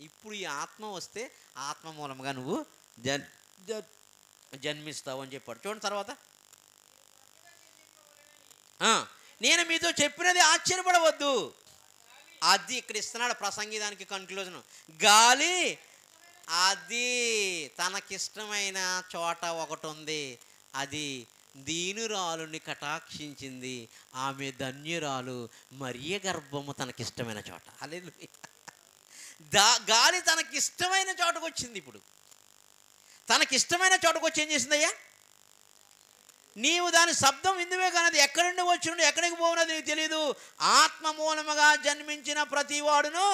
ఇప్పుడు ఈ ఆత్మ వస్తే ఆత్మ మూలంగా నువ్వు జన్మిస్తావు అని చెప్పాడు. చూడండి తర్వాత, నేను మీతో చెప్పినది ఆశ్చర్యపడవద్దు. అది ఇక్కడ ఇస్తున్నాడు ప్రసంగి, దానికి కన్క్లూజన్. గాలి అది తనకిష్టమైన చోట ఒకటి ఉంది, అది దీనురాలుని కటాక్షించింది, ఆమె ధన్యురాలు, మరియ గర్భము తనకిష్టమైన చోట. హల్లెలూయా. గాలి తనకిష్టమైన చోటకు వచ్చింది. ఇప్పుడు తనకిష్టమైన చోటకు వచ్చి ఏం చేసిందయ్యా? నీవు దాని శబ్దం విందువే కానీ అది ఎక్కడి నుండి వచ్చి ఎక్కడికి పోవునది నీకు తెలియదు. ఆత్మ మూలముగా జన్మించిన ప్రతి వాడును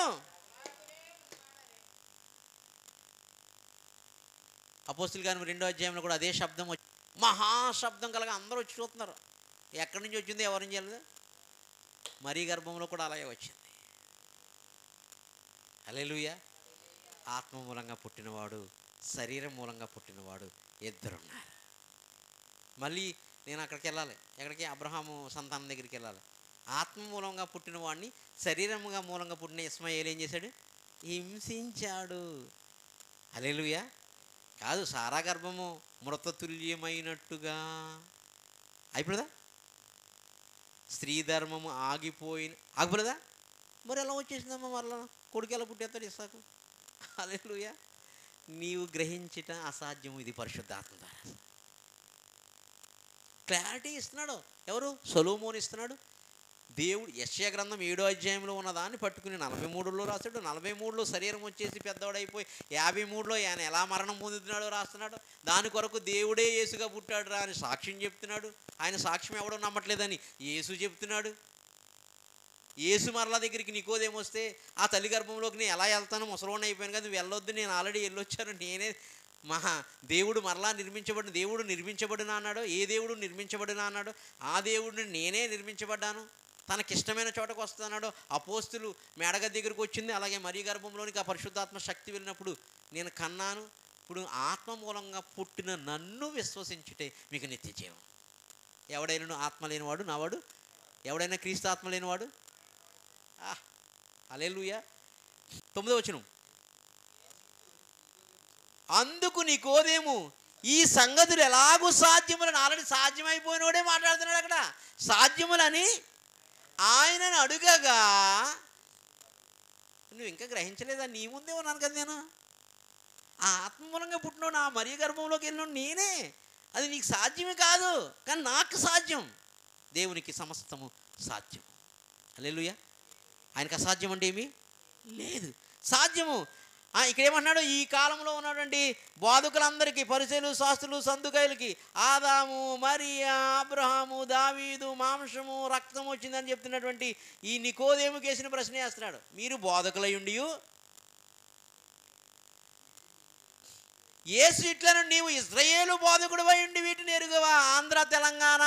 అపోస్తుల కార్యము 2వ అధ్యాయంలో కూడా అదే శబ్దం వచ్చి, మహాశబ్దం కలగా అందరూ వచ్చి చూస్తున్నారు. ఎక్కడి నుంచి వచ్చింది, ఎవరి నుంచి వెళ్ళదు? మరీ గర్భంలో కూడా అలాగే వచ్చింది. హల్లెలూయా. ఆత్మ మూలంగా పుట్టినవాడు, శరీరం మూలంగా పుట్టినవాడు ఇద్దరున్నారు. మళ్ళీ నేను అక్కడికి వెళ్ళాలి. ఎక్కడికి? అబ్రహాము సంతానం దగ్గరికి వెళ్ళాలి. ఆత్మ మూలంగా పుట్టిన వాడిని శరీరముగా మూలంగా పుట్టిన ఇస్మాయేలు ఏం చేశాడు? హింసించాడు. హల్లెలూయా. కాదు, సారా గర్భము మృతతుల్యమైనట్టుగా అయిపోలేదా? స్త్రీ ధర్మము ఆగిపోలేదా? మరి ఎలా వచ్చేసిందమ్మా మరలా? కొడుకు ఎలా పుట్టేస్తాడు ఇస్సాకు? హల్లెలూయా. నీవు గ్రహించట అసాధ్యము. ఇది పరిశుద్ధాత్మ ద్వారా క్లారిటీ ఇస్తున్నాడు. ఎవరు? సొలొమోను ఇస్తున్నాడు. దేవుడు యెషయా గ్రంథం 7వ అధ్యాయంలో ఉన్నదాన్ని పట్టుకుని 43లో రాస్తాడు. 43లో శరీరం వచ్చేసి పెద్దవాడైపోయి 53లో ఆయన ఎలా మరణం పొందుతున్నాడో రాస్తున్నాడు. దాని కొరకు దేవుడే యేసుగా పుట్టాడు రా అని సాక్ష్యం చెప్తున్నాడు. ఆయన సాక్ష్యం ఎవడో నమ్మట్లేదని యేసు చెప్తున్నాడు. యేసు మరలా దగ్గరికి నికోదేము వస్తే ఆ తల్లి గర్భంలోకి నేను ఎలా వెళ్తాను, ముసలోని అయిపోయాను కదా, నువ్వు వెళ్ళొద్దు, నేను ఆల్రెడీ వెళ్ళొచ్చాను, నేనే దేవుడు మరలా దేవుడు నిర్మించబడినా అన్నాడు. ఏ దేవుడు నిర్మించబడినా అన్నాడు? ఆ దేవుడిని నేనే నిర్మించబడ్డాను, తనకిష్టమైన చోటకు వస్తున్నాడు. అపోస్తులు మేడగ దగ్గరికి వచ్చింది, అలాగే మరీ గర్భంలోనికి ఆ పరిశుద్ధాత్మ శక్తి వెళ్ళినప్పుడు నేను కన్నాను. ఇప్పుడు ఆత్మ మూలంగా పుట్టిన నన్ను విశ్వసించుటే మీకు నిత్య జీవం. ఎవడైనా ఆత్మ లేనివాడు నావాడు, ఎవడైనా క్రీస్తు ఆత్మ లేనివాడు. హల్లెలూయా. 9వ వచనం, అందుకు నికోదేము ఈ సంగతులు ఎలాగూ సాధ్యములని, ఆల్రెడీ సాధ్యమైపోయినోడే మాట్లాడుతున్నాడు అక్కడ. సాధ్యములని ఆయనను అడుగగా, నువ్వు ఇంకా గ్రహించలేదా? నీ ముందే ఉన్నాను కదా నేను, ఆ ఆత్మ మూలంగా పుట్టినోడు, నా మరీ గర్భంలోకి వెళ్ళినోడు నేనే. అది నీకు సాధ్యమే కాదు, కానీ నాకు సాధ్యం. దేవునికి సమస్తము సాధ్యం. హల్లెలూయా. ఆయనకు అసాధ్యం అంటే ఏమీ లేదు, సాధ్యము. ఇక్కడ ఏమన్నాడు? ఈ కాలంలో ఉన్నటువంటి బోధకులందరికీ, పరిసయ్యులు, శాస్త్రులు, సద్దుకయ్యులకి, ఆదాము, మరియా, అబ్రహాము, దావీదు, మాంసము, రక్తం వచ్చిందని చెప్తున్నటువంటి ఈ నికోదేముకి వేసిన ప్రశ్న వేస్తున్నాడు. మీరు బోధకులయ్యుండి యేసు ఇట్లను నీవు ఇశ్రాయేలు బోధకుడు అయ్యుండి వీటిని ఎరుగవా? ఆంధ్ర, తెలంగాణ,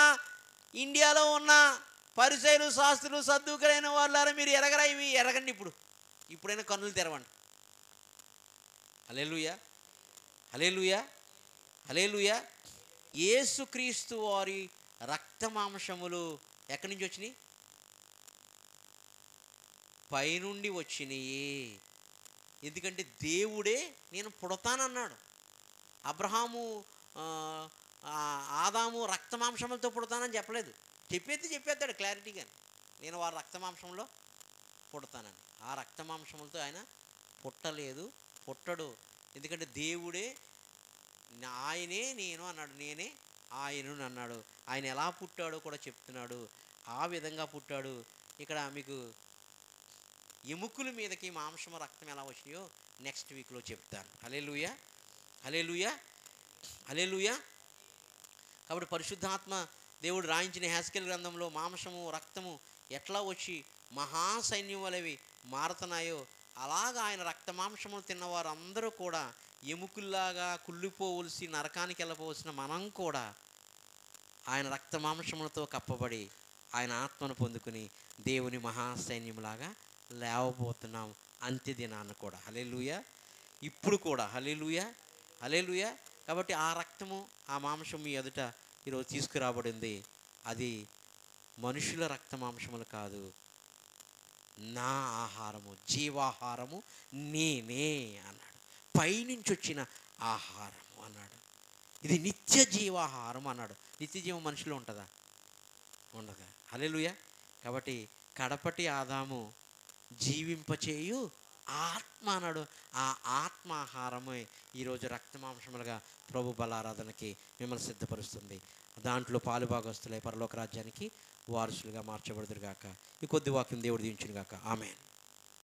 ఇండియాలో ఉన్న పరిసయ్యులు, శాస్త్రులు, సద్దుకైన వాళ్ళారా మీరు ఎరగరా? ఇవి ఎరగండి. ఇప్పుడైనా కన్నులు తెరవండి. హల్లెలూయా, హల్లెలూయా, హల్లెలూయా. యేసుక్రీస్తు వారి రక్త మాంసములు ఎక్కడి నుంచి వచ్చినాయి? పైనుండి వచ్చినాయి. ఎందుకంటే దేవుడే నేను పుడతానన్నాడు. అబ్రహాము, ఆదాము రక్త మాంసములతో పుడతానని చెప్పలేదు. చెప్పేస్తాడు క్లారిటీగా, నేను వారి రక్త మాంసంలో పుడతానని. ఆ రక్త మాంసములతో ఆయన పుట్టడు. ఎందుకంటే దేవుడే, ఆయనే నేను అన్నాడు, నేనే ఆయనను అన్నాడు. ఆయన ఎలా పుట్టాడో కూడా చెప్తున్నాడు. ఆ విధంగా పుట్టాడు. ఇక్కడ మీకు ఎముకల మీదకి మాంసము, రక్తం ఎలా వచ్చినాయో నెక్స్ట్ వీక్లో చెప్తాను. హల్లెలూయా, హల్లెలూయా, హల్లెలూయా. కాబట్టి పరిశుద్ధాత్మ దేవుడు రాయించిన హెస్కేలు గ్రంథంలో మాంసము, రక్తము ఎట్లా వచ్చి మహాసైన్యం వలవి మారుతున్నాయో, అలాగా ఆయన రక్త మాంసములు తిన్నవారు అందరూ కూడా ఎముకల్లాగా కుళ్ళిపోవలసి నరకానికి వెళ్ళవలసిన మనం కూడా ఆయన రక్త మాంసములతో కప్పబడి ఆయన ఆత్మను పొందుకుని దేవుని మహాసైన్యంలాగా లేవబోతున్నాం అంత్యదినాన్ని కూడా. హల్లెలూయా. ఇప్పుడు కూడా హల్లెలూయా, హల్లెలూయా. కాబట్టి ఆ రక్తము, ఆ మాంసం మీ ఎదుట ఈరోజు తీసుకురాబడింది. అది మనుషుల రక్త మాంసములు కాదు, నా ఆహారము, జీవాహారము నేనే అన్నాడు. పైనుంచి వచ్చిన ఆహారము అన్నాడు. ఇది నిత్య జీవాహారం అన్నాడు. నిత్య జీవం మనిషిలో ఉంటుందా? ఉండదు. హల్లెలూయా. కాబట్టి కడపటి ఆదాము జీవింపచేయు ఆత్మ అన్నాడు. ఆ ఆత్మాహారమే ఈరోజు రక్తమాంసములుగా ప్రభు బలారాధనకి మిమ్మల్ని సిద్ధపరుస్తుంది. దాంట్లో పాలుభాగస్తులై పరలోక రాజ్యానికి వారసులుగా మార్చబడుదురుగాక. ఈ కొద్ది వాక్యం దేవుడు దీవించును గాక. ఆమేన్.